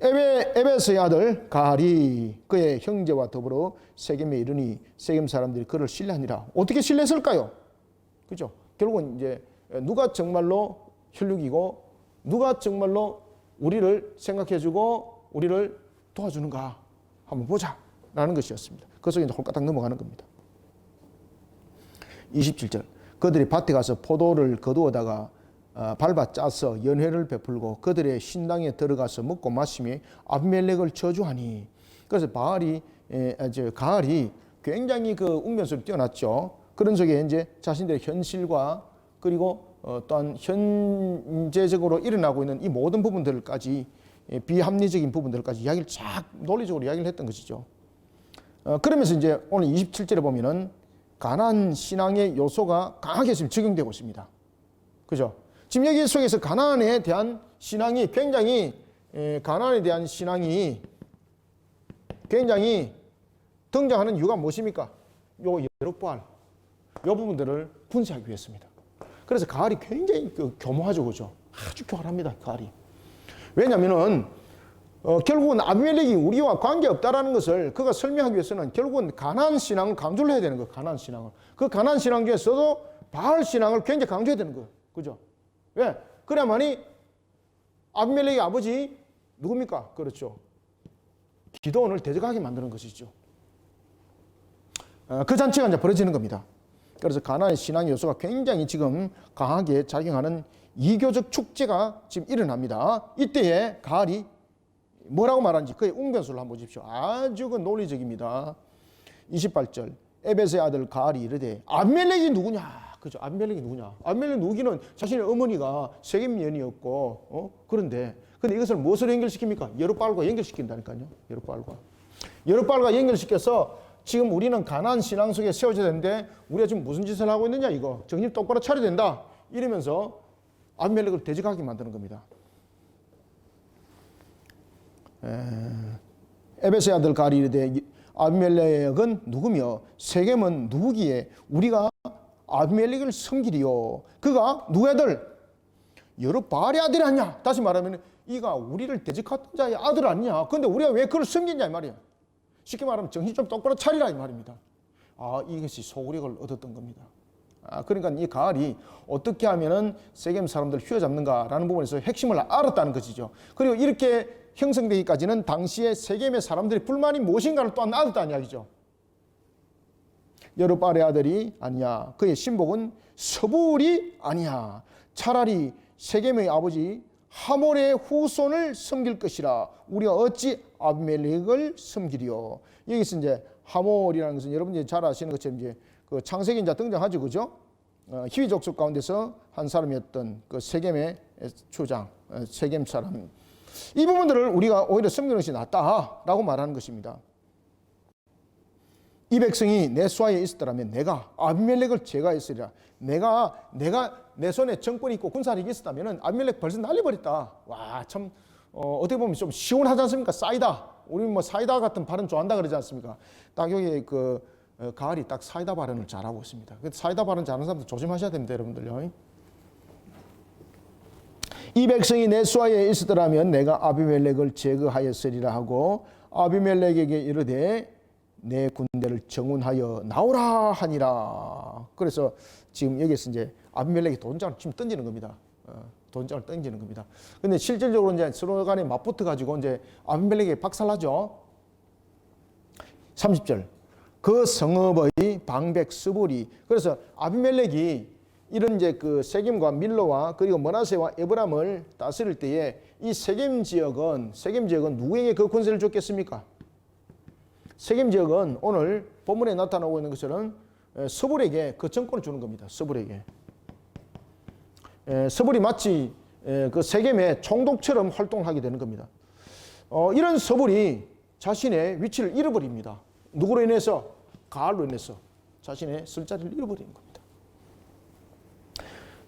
에베스의 아들 가알이 그의 형제와 더불어 세겜에 이르니 세겜 사람들이 그를 신뢰하니라. 어떻게 신뢰했을까요? 그죠? 결국은 이제 누가 정말로 혈육이고 누가 정말로 우리를 생각해주고 우리를 도와주는가 한번 보자라는 것이었습니다. 그 속에 이제 홀까닥 넘어가는 겁니다. 27절 그들이 밭에 가서 포도를 거두어다가 밟아 짜서 연회를 베풀고 그들의 신당에 들어가서 먹고 마시며 아비멜렉을 저주하니. 그래서 가알이 굉장히 그 웅변수를 뛰어났죠. 그런 속에 이제 자신들의 현실과 그리고 또한 현재적으로 일어나고 있는 이 모든 부분들까지 비합리적인 부분들까지 이야기를 쫙 논리적으로 이야기를 했던 것이죠. 그러면서 이제 오늘 27절에 보면은 가나안 신앙의 요소가 강하게 지금 적용되고 있습니다. 그죠? 지금 여기 속에서 가나안에 대한 신앙이 굉장히 등장하는 이유가 무엇입니까? 요 여룹바알, 요 부분들을 분쇄하기 위해서입니다. 그래서 가알이 굉장히 교묘하죠, 그죠? 아주 교활합니다, 가알이. 왜냐하면은 결국은 아비멜렉이 우리와 관계없다라는 것을 그가 설명하기 위해서는 결국은 가나안 신앙을 강조를 해야 되는 거예요. 가나안 신앙을. 그 가나안 신앙 중에서도 바알 신앙을 굉장히 강조해야 되는 거예요. 그죠? 왜? 그래야만이 아비멜렉의 아버지 누굽니까? 그렇죠. 기드온을 대적하게 만드는 것이죠. 그 잔치가 이제 벌어지는 겁니다. 그래서 가나안 신앙의 요소가 굉장히 지금 강하게 작용하는 이교적 축제가 지금 일어납니다. 이때에 가알이 뭐라고 말하는지 그의 웅변수를 한번 보십시오. 아주 그 논리적입니다. 28절 에벳의 아들 가알이 이르되 아비멜렉이 누구냐? 그죠? 아비멜렉이 누구냐? 아비멜렉 누구기는 자신의 어머니가 세겜년이었고 그런데 이것을 무엇으로 연결시킵니까? 여룹바알과 연결시킨다니까요. 여룹바알과 연결시켜서 지금 우리는 가나안 신앙 속에 세워져야 되는데 우리가 지금 무슨 짓을 하고 있느냐 이거 정신 똑바로 차려야 된다 이러면서 아비멜렉을 대적하게 만드는 겁니다. 에벳의 아들 가알이 이르되 아비멜렉은 누구며 세겜은 누구기에 우리가 아비멜렉을 섬기리요. 그가 누구의 아들? 여룹바알의 아들이 아니냐. 다시 말하면 이가 우리를 대적하던 자의 아들 아니냐. 그런데 우리가 왜 그를 섬기냐 이 말이야. 쉽게 말하면 정신 좀 똑바로 차리라 이 말입니다. 이것이 소구력을 얻었던 겁니다. 그러니까 이 가알이 어떻게 하면은 세겜 사람들을 휘어잡는가라는 부분에서 핵심을 알았다는 것이죠. 그리고 이렇게 형성되기까지는 당시에 세겜의 사람들의 불만이 무엇인가를 또한 알았다는 이야기죠. 여룹바알의 아들이 아니야. 그의 신복은 서불이 아니야. 차라리 세겜의 아버지 하몰의 후손을 섬길 것이라. 우리가 어찌 아비멜렉을 섬기리요. 여기서 이제 하몰이라는 것은 여러분들이 잘 아시는 것처럼 이제 그 창세기 이제 등장하죠, 그죠? 히위 족속 가운데서 한 사람이었던 그 세겜의 초장, 세겜 사람. 이 부분들을 우리가 오히려 섬기는 것이 낫다라고 말하는 것입니다. 이 백성이 내 수하에 있었더라면 내가 아비멜렉을 제거했으리라. 내가 내 손에 정권이 있고 군사력이 있었다면 아비멜렉 벌써 날려버렸다. 와, 참 어떻게 보면 좀 시원하지 않습니까? 사이다. 우리 뭐 사이다 같은 발언 좋아한다 그러지 않습니까? 딱 여기 가알이 딱 사이다 발언을 잘하고 있습니다. 사이다 발언 잘하는 사람들 조심하셔야 됩니다, 여러분들요. 이 백성이 내 수하에 있었더라면 내가 아비멜렉을 제거하였으리라 하고 아비멜렉에게 이르되 내 군대를 정운하여 나오라 하니라. 그래서 지금 여기서 이제 아비멜렉이 돈장을 지금 던지는 겁니다. 돈장을 던지는 겁니다. 근데 실질적으로 이제 서로 간에 맞붙어 가지고 이제 아비멜렉이 박살나죠. 30절. 그 성읍의 방백 스불이. 그래서 아비멜렉이 이런 이제 그 세겜과 밀로와 그리고 므낫세와 에브람을 다스릴 때에 이 세겜 지역은 누구에게 그 권세를 줬겠습니까? 세겜 지역은 오늘 본문에 나타나고 있는 것처럼 스불에게 그 정권을 주는 겁니다. 스불에게. 스불이 마치 그 세겜의 총독처럼 활동을 하게 되는 겁니다. 이런 스불이 자신의 위치를 잃어버립니다. 누구로 인해서? 가알로 인해서 자신의 쓸자리를 잃어버리는 겁니다.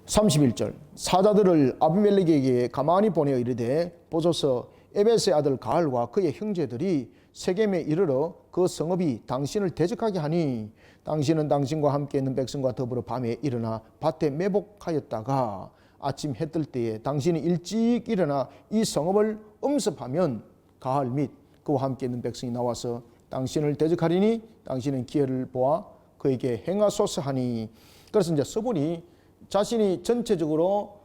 31절 사자들을 아비멜렉에게 가만히 보내어 이르되 보소서 에벳의 아들 가알과 그의 형제들이 세겜에 이르러 그 성읍이 당신을 대적하게 하니 당신은 당신과 함께 있는 백성과 더불어 밤에 일어나 밭에 매복하였다가 아침 해 뜰 때에 당신이 일찍 일어나 이 성읍을 엄습하면 가알 및 그와 함께 있는 백성이 나와서 당신을 대적하리니 당신은 기회를 보아 그에게 행하소서 하니. 그래서 이제 서볼이 자신이 전체적으로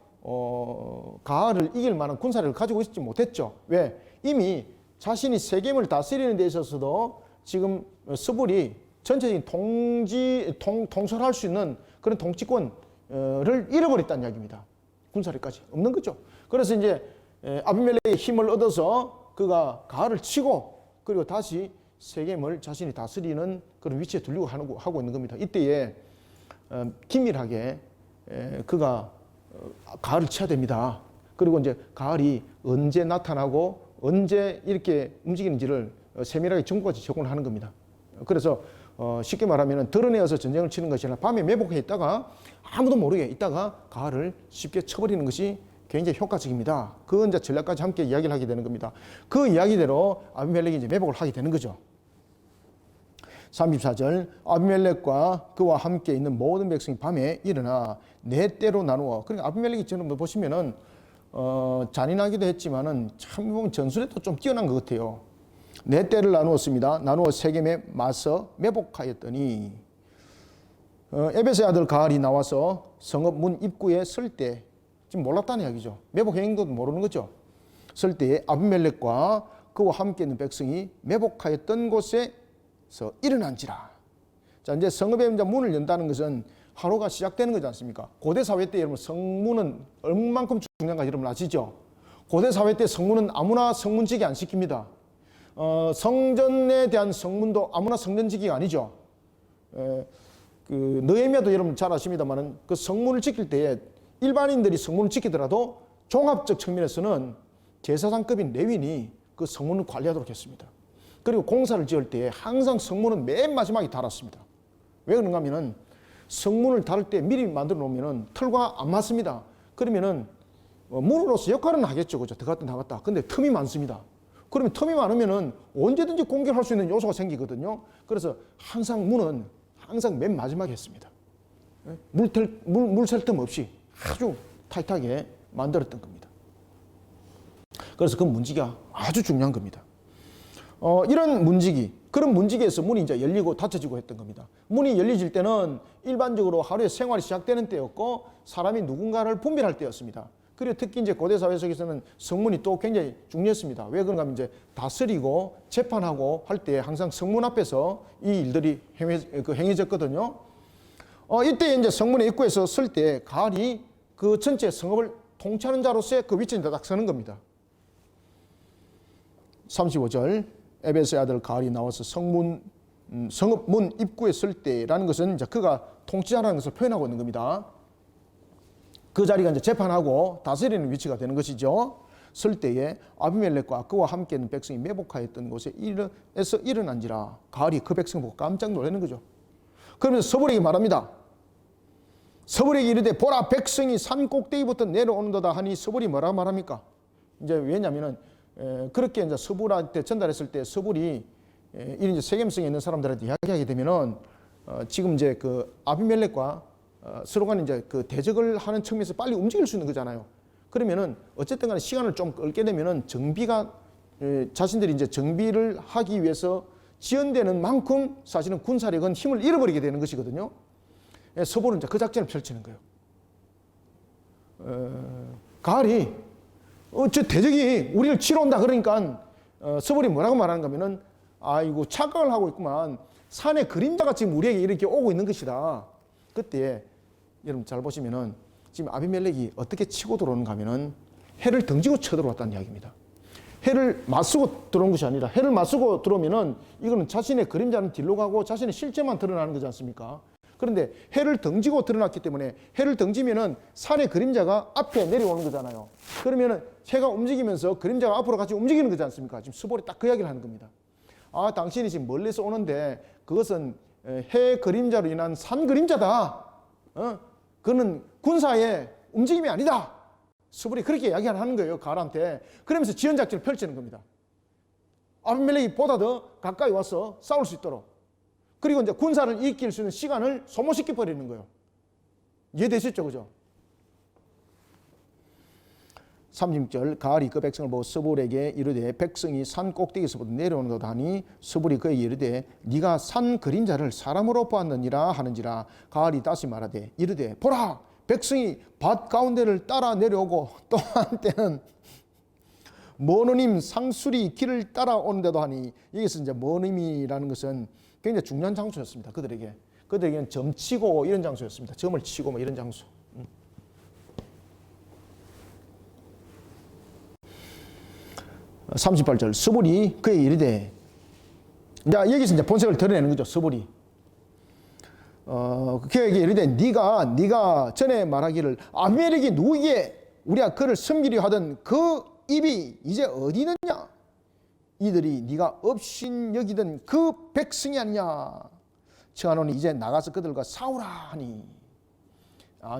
가알을 이길 만한 군사력을 가지고 있지 못했죠. 왜? 이미 자신이 세겜을 다스리는 데 있어서도 지금 서볼이 전체적인 통솔할 수 있는 그런 통치권을 잃어버렸다는 이야기입니다. 군사력까지 없는 거죠. 그래서 이제 아비멜렉의 힘을 얻어서 그가 가알을 치고 그리고 다시 세겜을 자신이 다스리는 그런 위치에 두려고 하고 있는 겁니다. 이때에 긴밀하게 그가 가알을 쳐야 됩니다. 그리고 이제 가알이 언제 나타나고 언제 이렇게 움직이는지를 세밀하게 정보까지 제공을 하는 겁니다. 그래서 쉽게 말하면 드러내어서 전쟁을 치는 것이 아니라 밤에 매복해 있다가 아무도 모르게 있다가 가알을 쉽게 쳐버리는 것이 굉장히 효과적입니다. 그 이제 전략까지 함께 이야기를 하게 되는 겁니다. 그 이야기대로 아비멜렉이 이제 매복을 하게 되는 거죠. 34절 아비멜렉과 그와 함께 있는 모든 백성이 밤에 일어나 네 때로 나누어. 그러니까 아비멜렉이 지금 보시면은 잔인하기도 했지만은 참 보면 전술에도 좀 뛰어난 것 같아요. 네 때를 나누었습니다. 나누어 세겜에 맞서 매복하였더니 에벳의 아들 가알이 나와서 성읍 문 입구에 설 때 지금 몰랐다는 이야기죠. 매복한 것도 모르는 거죠. 설 때에 아비멜렉과 그와 함께 있는 백성이 매복하였던 곳에서 일어난지라. 자, 이제 성읍의 문을 연다는 것은 하루가 시작되는 거지 않습니까? 고대 사회 때 여러분 성문은 얼만큼 중요한가 여러분 아시죠? 고대 사회 때 성문은 아무나 성문지기 안 시킵니다. 성전에 대한 성문도 아무나 성전지기가 아니죠. 그 느헤미야도 여러분 잘 아십니다만은 그 성문을 지킬 때에 일반인들이 성문을 지키더라도 종합적 측면에서는 제사장급인 레위인이 그 성문을 관리하도록 했습니다. 그리고 공사를 지을 때에 항상 성문은 맨 마지막에 달았습니다. 왜 그런가 하면은 성문을 달 때 미리 만들어 놓으면은 털과 안 맞습니다. 그러면은 문으로서 역할은 하겠죠. 그죠? 들어갔다 나갔다. 근데 틈이 많습니다. 그러면 틈이 많으면은 언제든지 공격할 수 있는 요소가 생기거든요. 그래서 항상 문은 항상 맨 마지막에 했습니다. 물 셀 틈 없이 아주 타이트하게 만들었던 겁니다. 그래서 그 문지기가 아주 중요한 겁니다. 이런 문지기, 그런 문지기에서 문이 이제 열리고 닫혀지고 했던 겁니다. 문이 열려질 때는 일반적으로 하루의 생활이 시작되는 때였고 사람이 누군가를 분별할 때였습니다. 그리고 특히 이제 고대 사회 속에서는 성문이 또 굉장히 중요했습니다. 왜 그런가 하면 이제 다스리고 재판하고 할 때 항상 성문 앞에서 이 일들이 행해졌거든요. 이때 이제 성문의 입구에서 설 때 가알이 그 전체 성읍을 통치하는 자로서의 그 위치에 딱 서는 겁니다. 35절 에벳의 아들 가알이 나와서 성읍 문 입구에 설 때라는 것은 이제 그가 통치자라는 것을 표현하고 있는 겁니다. 그 자리가 이제 재판하고 다스리는 위치가 되는 것이죠. 설 때에 아비멜렉과 그와 함께 있는 백성이 매복하였던 곳에서 일어난지라. 가알이 그 백성 보고 깜짝 놀라는 거죠. 그러면서 서볼에게 말합니다. 서볼에게 이르되 보라 백성이 산 꼭대기부터 내려오는도다 하니 서볼이 뭐라 말합니까? 이제 왜냐면은 그렇게 이제 서볼한테 전달했을 때 서볼이 이런 이제 세겜성에 있는 사람들한테 이야기하게 되면은 지금 이제 그 아비멜렉과 서로 간에 이제 그 대적을 하는 측면에서 빨리 움직일 수 있는 거잖아요. 그러면은 어쨌든 간에 시간을 좀 끌게 되면은 정비가 자신들이 이제 정비를 하기 위해서 지연되는 만큼 사실은 군사력은 힘을 잃어버리게 되는 것이거든요. 서볼은 이제 그 작전을 펼치는 거예요. 가알이 저 대적이 우리를 치러 온다 그러니까 서볼이 뭐라고 말하는가 하면은 아이고 착각을 하고 있구만. 산의 그림자가 지금 우리에게 이렇게 오고 있는 것이다. 그때 여러분 잘 보시면은 지금 아비멜렉이 어떻게 치고 들어오는가 하면은 해를 등지고 쳐들어왔다는 이야기입니다. 해를 맞서고 들어온 것이 아니라 해를 맞서고 들어오면은 이거는 자신의 그림자는 뒤로 가고 자신의 실체만 드러나는 거지 않습니까? 그런데 해를 등지고 드러났기 때문에 해를 등지면은 산의 그림자가 앞에 내려오는 거잖아요. 그러면은 해가 움직이면서 그림자가 앞으로 같이 움직이는 거지 않습니까? 지금 스볼이 딱 그 이야기를 하는 겁니다. 아, 당신이 지금 멀리서 오는데 그것은 해 그림자로 인한 산 그림자다. 그는 군사의 움직임이 아니다. 스불이 그렇게 이야기하는 거예요. 가알한테. 그러면서 지연작전을 펼치는 겁니다. 아비멜렉이 보다 더 가까이 와서 싸울 수 있도록. 그리고 이제 군사를 이길 수 있는 시간을 소모시켜 버리는 거예요. 이해되시죠? 그죠? 30절 가알이 그 백성을 보고 스불에게 이르되 백성이 산 꼭대기에서부터 내려오는 것 하니 스불이 그에게 이르되 네가 산 그림자를 사람으로 보았느니라 하는지라. 가알이 다시 말하되 이르되 보라 백성이 밭 가운데를 따라 내려오고 또 한때는 머느님 상술이 길을 따라오는데도 하니. 여기서 이제 머느님이라는 것은 굉장히 중요한 장소였습니다. 그들에게는 점 치고 이런 장소였습니다. 점을 치고 뭐 이런 장소. 38절 스불이 그에게 이르되, 자 여기서 이제 본색을 드러내는 거죠. 스불이 그에게 이르되 네가 전에 말하기를 아비멜렉이 누구에게 우리가 그를 섬기려 하던 그 입이 이제 어디 있느냐? 이들이 네가 업신 여기던 그 백성이 아니냐? 청하노니 이제 나가서 그들과 싸우라 하니.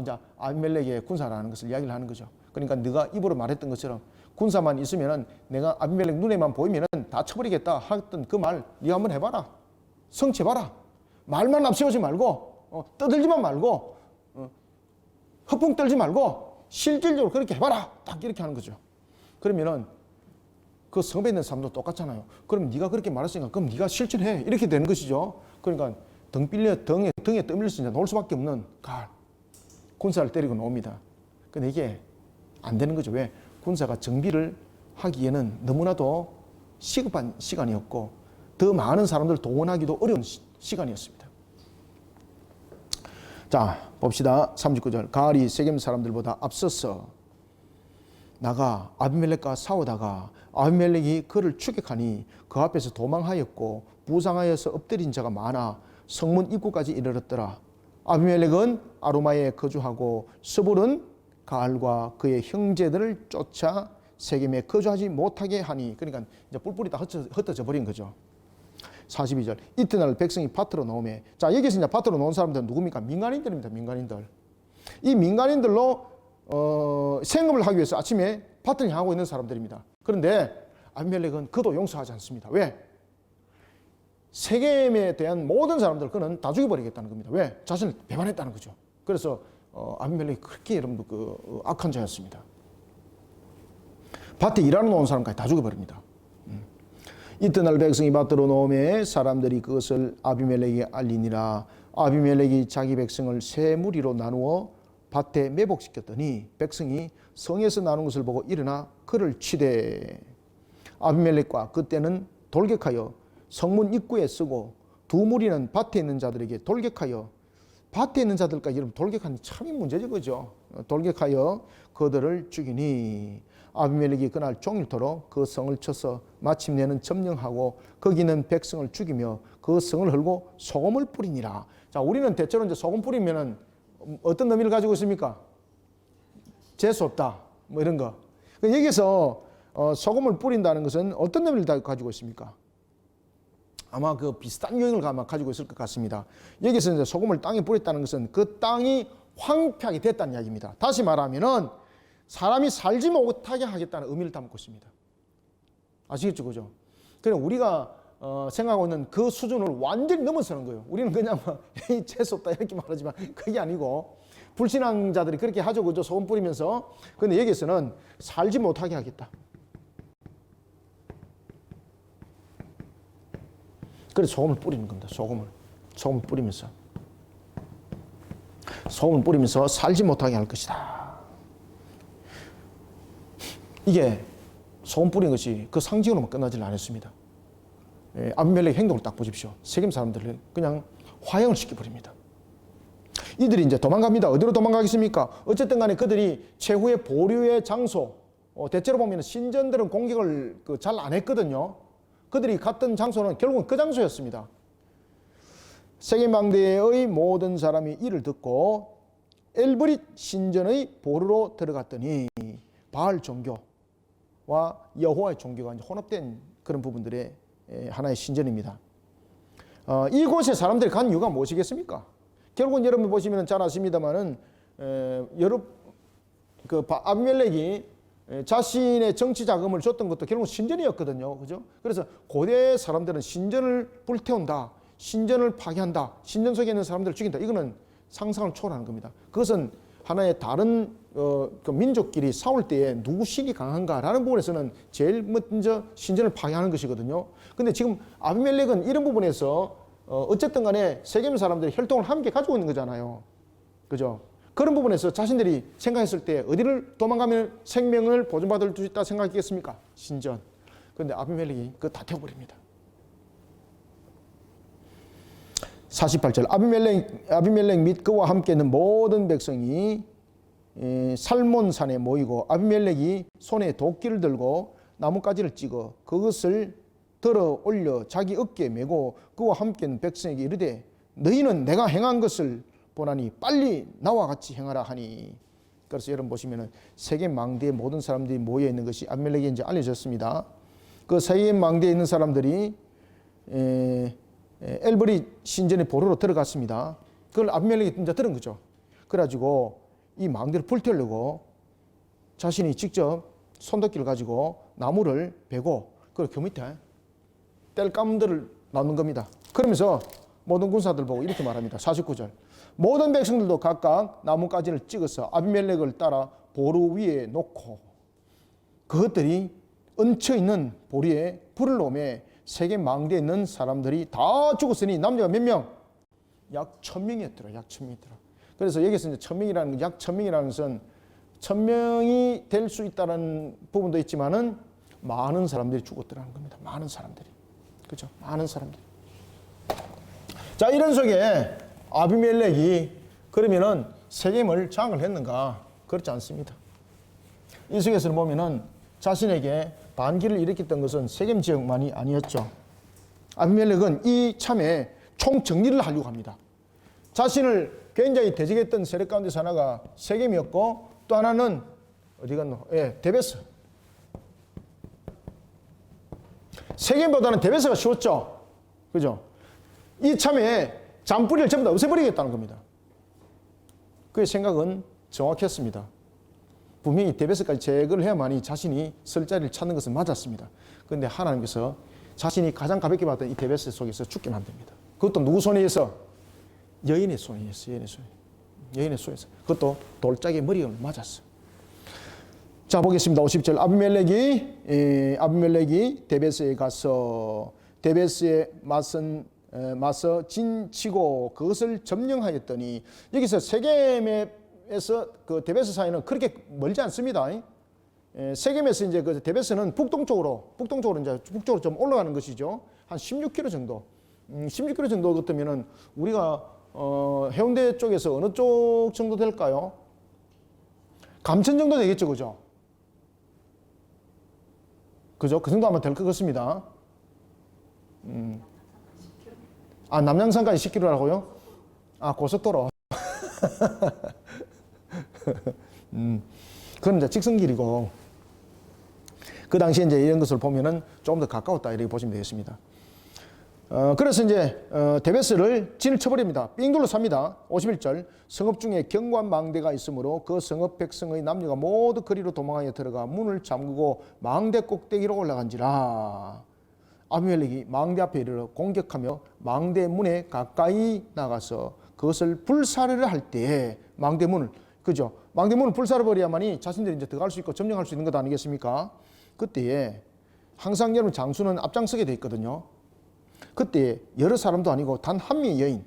이제 아비멜렉의 군사라는 것을 이야기를 하는 거죠. 그러니까 네가 입으로 말했던 것처럼 군사만 있으면은 내가 아비멜렉 눈에만 보이면은 다 쳐버리겠다 했던 그 말 네가 한번 해봐라. 성취해봐라. 말만 앞세우지 말고 떠들지만 말고 허풍 떨지 말고 실질적으로 그렇게 해봐라. 딱 이렇게 하는 거죠. 그러면은 그 성배에 있는 사람도 똑같잖아요. 그럼 네가 그렇게 말했으니까 그럼 네가 실천해. 이렇게 되는 것이죠. 그러니까 등에 떠밀려서 이제 놓을 수밖에 없는 가알. 군사를 때리고 놓습니다. 근데 이게 안 되는 거죠. 왜? 군사가 정비를 하기에는 너무나도 시급한 시간이었고 더 많은 사람들을 동원하기도 어려운 시간이었습니다. 자, 봅시다. 39절 가알이 세겜 사람들보다 앞서서 나가 아비멜렉과 싸우다가 아비멜렉이 그를 추격하니 그 앞에서 도망하였고 부상하여서 엎드린 자가 많아 성문 입구까지 이르렀더라. 아비멜렉은 아루마에 거주하고 스불은 가알과 그의 형제들을 쫓아 세겜에 거주하지 못하게 하니. 그러니까 이제 뿔뿔이 다 흩어져 버린 거죠. 42절 이튿날 백성이 밭으로 나오매. 자, 여기서 이제 밭으로 나온 사람들은 누굽니까? 민간인들입니다. 민간인들. 이 민간인들로 생업을 하기 위해서 아침에 밭을 향하고 있는 사람들입니다. 그런데 아비멜렉은 그도 용서하지 않습니다. 왜? 세겜에 대한 모든 사람들 그는 다 죽여버리겠다는 겁니다. 왜? 자신을 배반했다는 거죠. 그래서 아비멜렉이 그렇게 여러분들 악한 자였습니다. 밭에 일하러 온 사람까지 다 죽여버립니다. 이튿날 백성이 밭으로 나오매 사람들이 그것을 아비멜렉에게 알리니라. 아비멜렉이 자기 백성을 세 무리로 나누어 밭에 매복시켰더니 백성이 성에서 나눈 것을 보고 일어나 그를 치되 아비멜렉과 그때는 돌격하여 성문 입구에 쓰고 두 무리는 밭에 있는 자들에게 돌격하여. 밭에 있는 자들까지 여러분 돌격하니 참이 문제죠. 그죠? 돌격하여 그들을 죽이니 아비멜렉이 그날 종일토록 그 성을 쳐서 마침내는 점령하고 거기 있는 백성을 죽이며 그 성을 헐고 소금을 뿌리니라. 자, 우리는 대체로 이제 소금 뿌리면은 어떤 의미를 가지고 있습니까? 재수 없다. 뭐 이런 거. 여기서 소금을 뿌린다는 것은 어떤 의미를 가지고 있습니까? 아마 그 비슷한 유형을 아마 가지고 있을 것 같습니다. 여기서 이제 소금을 땅에 뿌렸다는 것은 그 땅이 황폐하게 됐다는 이야기입니다. 다시 말하면은 사람이 살지 못하게 하겠다는 의미를 담고 있습니다. 아시겠죠? 그죠? 그냥 우리가 생각하고 있는 그 수준을 완전히 넘어서는 거예요. 우리는 그냥 에이 재수 없다 이렇게 말하지만 그게 아니고 불신앙자들이 그렇게 하죠. 그죠? 소금 뿌리면서. 근데 여기서는 살지 못하게 하겠다. 그래서 소금을 뿌리는 겁니다. 소금을 뿌리면서 살지 못하게 할 것이다. 이게 소금 뿌린 것이 그 상징으로만 끝나질 않았습니다. 아비멜렉 행동을 딱 보십시오. 세겜 사람들을 그냥 화형을 시켜버립니다. 이들이 이제 도망갑니다. 어디로 도망가겠습니까? 어쨌든 간에 그들이 최후의 보류의 장소, 대체로 보면 신전들은 공격을 잘 안 했거든요. 그들이 갔던 장소는 결국은 그 장소였습니다. 세겜 방대의 모든 사람이 이를 듣고 엘브릿 신전의 보루로 들어갔더니 바알 종교와 여호와의 종교가 이제 혼합된 그런 부분들의 하나의 신전입니다. 이곳에 사람들이 간 이유가 무엇이겠습니까? 결국은 여러분 보시면 잘 아십니다만은 그 아비멜렉이 자신의 정치 자금을 줬던 것도 결국 신전이었거든요. 그죠? 그래서 고대 사람들은 신전을 불태운다, 신전을 파괴한다, 신전 속에 있는 사람들을 죽인다. 이거는 상상을 초월하는 겁니다. 그것은 하나의 다른 그 민족끼리 싸울 때에 누구 신이 강한가라는 부분에서는 제일 먼저 신전을 파괴하는 것이거든요. 근데 지금 아비멜렉은 이런 부분에서 어쨌든 간에 세겜 사람들이 혈통을 함께 가지고 있는 거잖아요. 그죠? 그런 부분에서 자신들이 생각했을 때 어디를 도망가면 생명을 보존받을 수 있다 생각했겠습니까? 신전. 그런데 아비멜렉이 그거 다 태워버립니다. 48절 아비멜렉 및 그와 함께 있는 모든 백성이 살몬산에 모이고 아비멜렉이 손에 도끼를 들고 나뭇가지를 찍어 그것을 들어 올려 자기 어깨에 메고 그와 함께 있는 백성에게 이르되 너희는 내가 행한 것을 보나니 빨리 나와 같이 행하라 하니. 그래서 여러분 보시면은 세겜 망대에 모든 사람들이 모여 있는 것이 아비멜렉에 이제 알려졌습니다. 그 세겜 망대에 있는 사람들이 엘버리 신전에 보러로 들어갔습니다. 그걸 아비멜렉이 이제 들은 거죠. 그래가지고 이 망대를 불태우려고 자신이 직접 손도끼를 가지고 나무를 베고 그걸 그 밑에 땔감들을 놔놓는 겁니다. 그러면서 모든 군사들 보고 이렇게 말합니다. 49절 모든 백성들도 각각 나뭇가지를 찍어서 아비멜렉을 따라 보루 위에 놓고 그것들이 얹혀있는 보리에 불을 놓으며 세겜 망대에 있는 사람들이 다 죽었으니 남자가 몇 명? 약 1000명이었더라. 약 1000명이었더라. 그래서 여기서 이제 1000명이라는 약 1000명이라는 것은 1000명이 될 수 있다는 부분도 있지만은 많은 사람들이 죽었더라는 겁니다. 많은 사람들이. 그죠? 많은 사람들이. 자, 이런 속에 아비멜렉이 그러면은 세겜을 장을 했는가? 그렇지 않습니다. 이 속에서는 보면은 자신에게 반기를 일으켰던 것은 세겜 지역만이 아니었죠. 아비멜렉은 이 참에 총정리를 하려고 합니다. 자신을 굉장히 대적했던 세력 가운데서 하나가 세겜이었고 또 하나는 어디 갔노? 데베스. 세겜보다는 데베스가 쉬웠죠. 그죠? 이 참에 잔뿌리를 전부 다 없애버리겠다는 겁니다. 그의 생각은 정확했습니다. 분명히 데베스까지 제거를 해야만이 자신이 설 자리를 찾는 것은 맞았습니다. 그런데 하나님께서 자신이 가장 가볍게 봤던 이 데베스 속에서 죽게 만듭니다. 그것도 누구 손에 의해서? 여인의 손에 의해서. 여인의 손에서. 그것도 돌짝에 머리를 맞았어요. 자, 보겠습니다. 50절 아비멜렉이 데베스에 가서 데베스에 맞서 진치고 그것을 점령하였더니 여기서 세겜에서 그 데베스 사이는 그렇게 멀지 않습니다. 세겜에서 이제 그 데베스는 북동쪽으로 좀 올라가는 것이죠. 한 16km 정도. 16km 정도 같으면은 우리가 해운대 쪽에서 어느 쪽 정도 될까요? 감천 정도 되겠죠, 그죠? 그죠? 그 정도 아마 될 것 같습니다. 아, 남양산까지 10km라고요? 아, 고속도로. 그건 이제 직선길이고, 그 당시에 이제 이런 것을 보면은 조금 더 가까웠다, 이렇게 보시면 되겠습니다. 그래서 이제, 데베스를 진을 쳐버립니다. 삥 둘러쌉니다. 51절. 성읍 중에 견고한 망대가 있으므로 그 성읍 백성의 남녀가 모두 거리로 도망하여 들어가 문을 잠그고 망대 꼭대기로 올라간지라. 아비멜렉이 망대 앞에 이르러 공격하며 망대 문에 가까이 나가서 그것을 불사르려 할 때에 망대 문을, 그죠? 망대 문을 불사르버려야만이 자신들이 이제 들어갈 수 있고 점령할 수 있는 것 아니겠습니까? 그때에 항상 여러분 장수는 앞장서게 돼 있거든요. 그때 여러 사람도 아니고 단 한 명의 여인,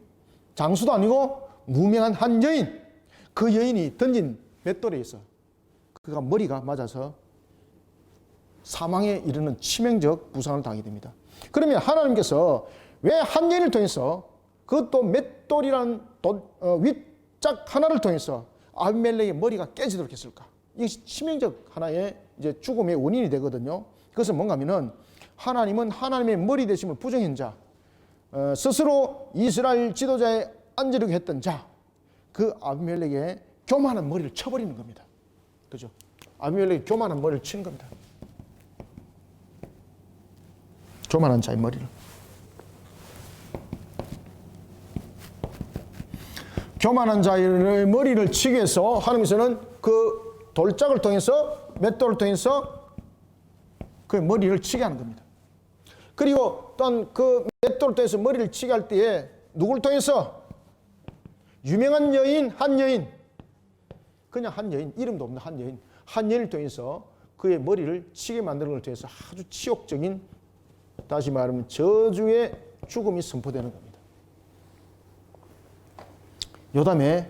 장수도 아니고 무명한 한 여인, 그 여인이 던진 맷돌에서 그가 머리가 맞아서 사망에 이르는 치명적 부상을 당하게 됩니다. 그러면 하나님께서 왜 한 여인을 통해서 그것도 맷돌이라는 윗짝 하나를 통해서 아비멜렉의 머리가 깨지도록 했을까? 이것이 치명적 하나의 이제 죽음의 원인이 되거든요. 그것은 뭔가 하면은 하나님은 하나님의 머리 되심을 부정한 자, 스스로 이스라엘 지도자에 앉으려고 했던 자, 그 아비멜렉의 교만한 머리를 쳐버리는 겁니다. 그죠? 아비멜렉의 교만한 머리를 치는 겁니다. 교만한 자의 머리를. 교만한 자의 머리를 치기 위해서 하나님께서는 그 돌짝을 통해서 맷돌을 통해서 그 머리를 치게 하는 겁니다. 그리고 또한 그 맷돌을 통해서 머리를 치게 할 때에 누굴 통해서 유명한 여인 한 여인, 그냥 한 여인, 이름도 없는 한 여인을 통해서 그의 머리를 치게 만드는 걸 통해서 아주 치욕적인, 다시 말하면 저주의 죽음이 선포되는 겁니다. 요담에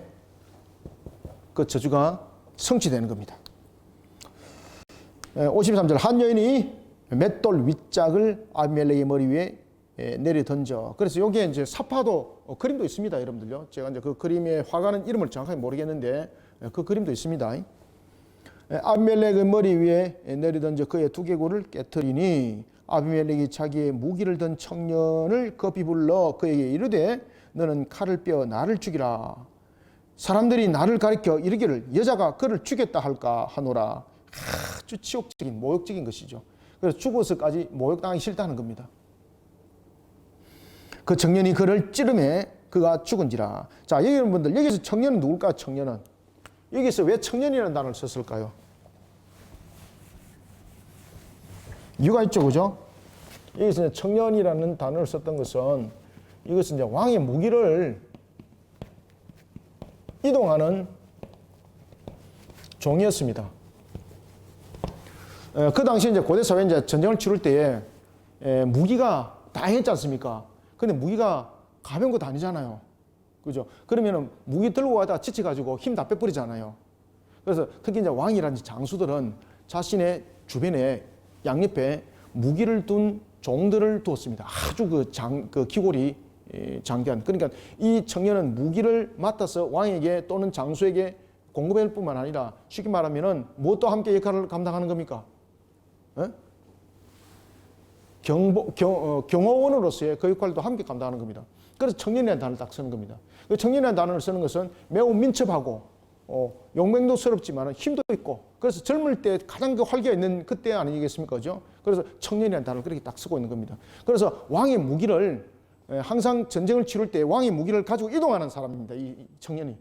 그 저주가 성취되는 겁니다. 53절 한 여인이 맷돌 윗짝을 아비멜렉의 머리 위에 내려 던져. 그래서 여기에 이제 사파도 그림도 있습니다, 여러분들요. 제가 이제 그 그림의 화가는 이름을 정확하게 모르겠는데 그 그림도 있습니다. 아비멜렉의 머리 위에 내려 던져 그의 두개골을 깨뜨리니 아비멜렉이 자기의 무기를 든 청년을 급히 불러 그에게 이르되 너는 칼을 빼어 나를 죽이라. 사람들이 나를 가리켜 이르기를 여자가 그를 죽였다 할까 하노라. 아주 치욕적인 모욕적인 것이죠. 그래서 죽어서까지 모욕당하기 싫다는 겁니다. 그 청년이 그를 찌르매 그가 죽은지라. 자, 여러분들 여기서 청년은 누굴까? 청년은 여기서 왜 청년이라는 단어를 썼을까요? 이유가 있죠, 그죠? 여기서 청년이라는 단어를 썼던 것은 이것은 이제 왕의 무기를 이동하는 종이었습니다. 그 당시 이제 고대 사회 이제 전쟁을 치를 때에 무기가 다양했지 않습니까? 근데 무기가 가벼운 것도 아니잖아요. 그죠? 그러면은 무기 들고 가다가 지쳐가지고 힘 다 빼버리잖아요. 그래서 특히 이제 왕이라든지 장수들은 자신의 주변에 양옆에 무기를 둔 종들을 두었습니다. 아주 그 기골이 장대한. 그러니까 이 청년은 무기를 맡아서 왕에게 또는 장수에게 공급할 뿐만 아니라 쉽게 말하면은 무엇도 함께 역할을 감당하는 겁니까? 경호원으로서의 그 역할도 함께 감당하는 겁니다. 그래서 청년이라는 단어를 딱 쓰는 겁니다. 그 청년이라는 단어를 쓰는 것은 매우 민첩하고 용맹도스럽지만 힘도 있고, 그래서 젊을 때 가장 그 활기가 있는 그때 아니겠습니까? 그죠? 그래서 청년이라는 단어를 그렇게 딱 쓰고 있는 겁니다. 그래서 왕의 무기를 항상 전쟁을 치를 때 왕의 무기를 가지고 이동하는 사람입니다. 이 청년이.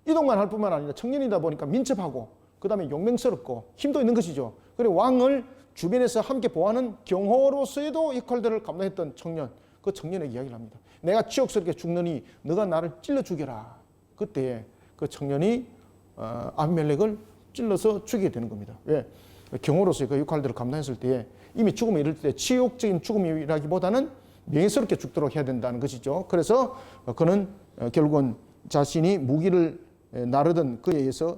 이동만 할 뿐만 아니라 청년이다 보니까 민첩하고 그 다음에 용맹스럽고 힘도 있는 것이죠. 그리고 왕을 주변에서 함께 보호하는 경호로서의도 역할들을 감당했던 청년, 그 청년의 이야기를 합니다. 내가 치욕스럽게 죽느니 너가 나를 찔러 죽여라. 그때 그 청년이 아비멜렉을 찔러서 죽이게 되는 겁니다. 왜? 경호로서의 그 역할들을 감당했을 때에 이미 죽음에 이를 때 치욕적인 죽음이라기보다는 명예스럽게 죽도록 해야 된다는 것이죠. 그래서 그는 결국은 자신이 무기를 나르던 그에 의해서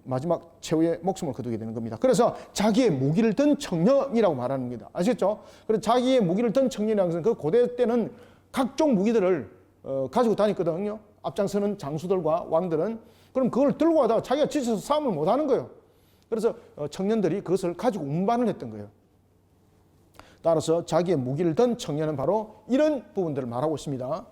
마지막 최후의 목숨을 거두게 되는 겁니다. 그래서 자기의 무기를 든 청년이라고 말하는 겁니다. 아시겠죠? 그래서 자기의 무기를 든 청년이라는 것은 그 고대 때는 각종 무기들을 가지고 다녔거든요. 앞장서는 장수들과 왕들은. 그럼 그걸 들고 가다가 자기가 지쳐서 싸움을 못 하는 거예요. 그래서 청년들이 그것을 가지고 운반을 했던 거예요. 따라서 자기의 무기를 든 청년은 바로 이런 부분들을 말하고 있습니다.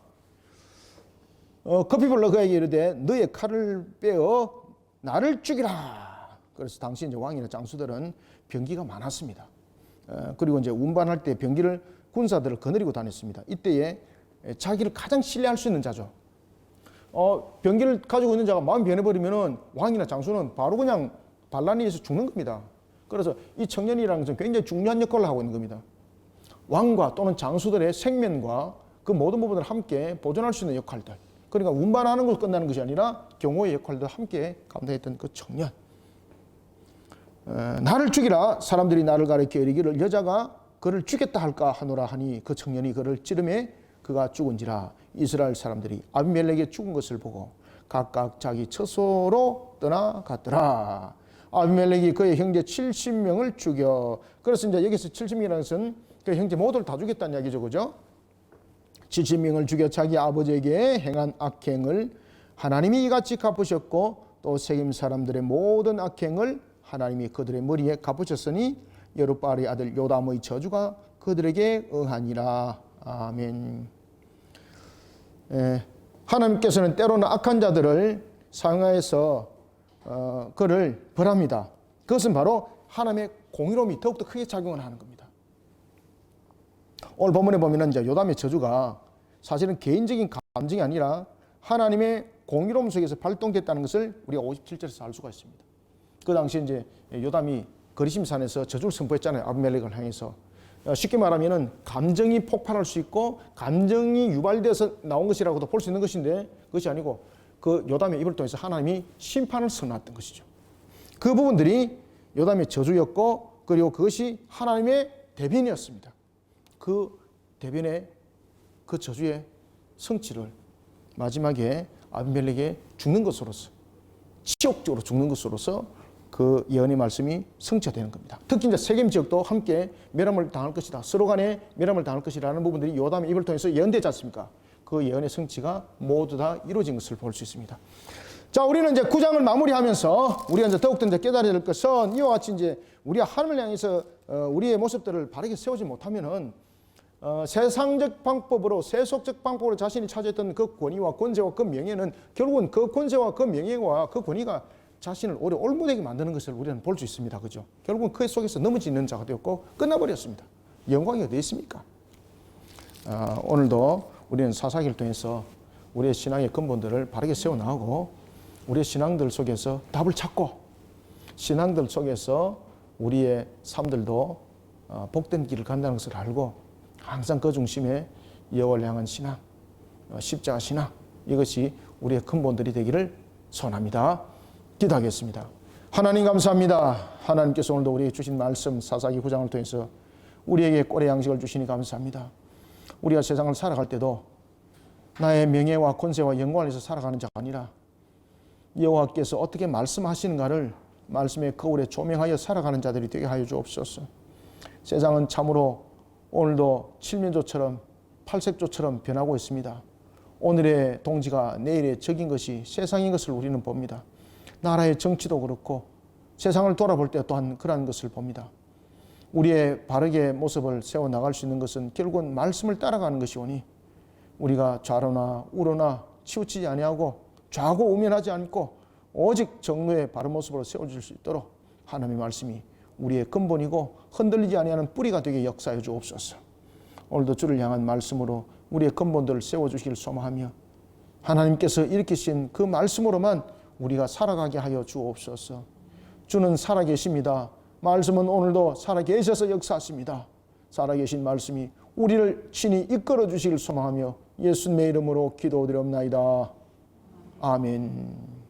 급히 불러 그에게 이르되 너의 칼을 빼어 나를 죽이라. 그래서 당시 이제 왕이나 장수들은 병기가 많았습니다. 그리고 이제 운반할 때 병기를 군사들을 거느리고 다녔습니다. 이때에 자기를 가장 신뢰할 수 있는 자죠. 병기를 가지고 있는 자가 마음이 변해버리면은 왕이나 장수는 바로 그냥 반란에 의해서 죽는 겁니다. 그래서 이 청년이라는 것은 굉장히 중요한 역할을 하고 있는 겁니다. 왕과 또는 장수들의 생명과 그 모든 부분을 함께 보존할 수 있는 역할들. 그러니까 운반하는 걸 끝나는 것이 아니라 경호의 역할도 함께 감당했던 그 청년. 나를 죽이라. 사람들이 나를 가리켜 이르기를 여자가 그를 죽였다 할까 하노라 하니 그 청년이 그를 찌르매 그가 죽은지라. 이스라엘 사람들이 아비멜렉의 죽은 것을 보고 각각 자기 처소로 떠나갔더라. 아비멜렉이 그의 형제 70명을 죽여. 그래서 이제 여기서 70명이라는 것은 그 형제 모두를 다 죽였다는 이야기죠, 그죠? 70명을 죽여 자기 아버지에게 행한 악행을 하나님이 이같이 갚으셨고 또 세겜 사람들의 모든 악행을 하나님이 그들의 머리에 갚으셨으니 여룻바알의 아들 요담의 저주가 그들에게 응하니라. 아멘. 하나님께서는 때로는 악한 자들을 사용하여서 그를 벌합니다. 그것은 바로 하나님의 공의로움이 더욱더 크게 작용을 하는 겁니다. 오늘 본문에 보면 이제 요담의 저주가 사실은 개인적인 감정이 아니라 하나님의 공의로움 속에서 발동됐다는 것을 우리가 57절에서 알 수가 있습니다. 그 당시에 이제 요담이 거리심산에서 저주를 선포했잖아요. 아비멜렉을 향해서. 쉽게 말하면은 감정이 폭발할 수 있고 감정이 유발돼서 나온 것이라고도 볼 수 있는 것인데 그것이 아니고 그 요담의 입을 통해서 하나님이 심판을 선언했던 것이죠. 그 부분들이 요담의 저주였고 그리고 그것이 하나님의 대변이었습니다. 그 대변의 그 저주의 성취를 마지막에 아비멜렉이 죽는 것으로서 치욕적으로 죽는 것으로서 그 예언의 말씀이 성취되는 겁니다. 특히 이제 세겜 지역도 함께 멸함을 당할 것이다. 서로 간에 멸함을 당할 것이라는 부분들이 요담의 입을 통해서 예언되지 않습니까? 그 예언의 성취가 모두 다 이루어진 것을 볼 수 있습니다. 자, 우리는 이제 9장을 마무리하면서 우리가 이제 더욱더 이제 깨달아야 될 것은 이와 같이 이제 우리가 하나님을 향해서 우리의 모습들을 바르게 세우지 못하면은 세상적 방법으로 세속적 방법으로 자신이 차지했던 그 권위와 권세와 그 명예는 결국은 그 권세와 그 명예와 그 권위가 자신을 오히려 올무되게 만드는 것을 우리는 볼 수 있습니다. 그죠? 결국은 그 속에서 넘어지는 자가 되었고 끝나버렸습니다. 영광이 어디 있습니까? 오늘도 우리는 사사기를 통해서 우리의 신앙의 근본들을 바르게 세워나가고 우리의 신앙들 속에서 답을 찾고 신앙들 속에서 우리의 삶들도 복된 길을 간다는 것을 알고 항상 그 중심에 여호와를 향한 신앙, 십자가 신앙 이것이 우리의 근본들이 되기를 소원합니다. 기도하겠습니다. 하나님 감사합니다. 하나님께서 오늘도 우리에게 주신 말씀 사사기 9장을 통해서 우리에게 꼴의 양식을 주시니 감사합니다. 우리가 세상을 살아갈 때도 나의 명예와 권세와 영광을 위해서 살아가는 자가 아니라 여호와께서 어떻게 말씀하시는가를 말씀의 거울에 조명하여 살아가는 자들이 되게 하여 주옵소서. 세상은 참으로 오늘도 칠면조처럼 팔색조처럼 변하고 있습니다. 오늘의 동지가 내일의 적인 것이 세상인 것을 우리는 봅니다. 나라의 정치도 그렇고 세상을 돌아볼 때 또한 그러한 것을 봅니다. 우리의 바르게 모습을 세워나갈 수 있는 것은 결국은 말씀을 따라가는 것이오니 우리가 좌로나 우로나 치우치지 아니하고 좌고 우면하지 않고 오직 정로의 바른 모습으로 세워줄 수 있도록 하나님의 말씀이 우리의 근본이고 흔들리지 아니하는 뿌리가 되게 역사해 주옵소서. 오늘도 주를 향한 말씀으로 우리의 근본들을 세워주시길 소망하며 하나님께서 일으키신 그 말씀으로만 우리가 살아가게 하여 주옵소서. 주는 살아계십니다. 말씀은 오늘도 살아계셔서 역사하십니다. 살아계신 말씀이 우리를 친히 이끌어 주시길 소망하며 예수님의 이름으로 기도드리옵나이다. 아멘.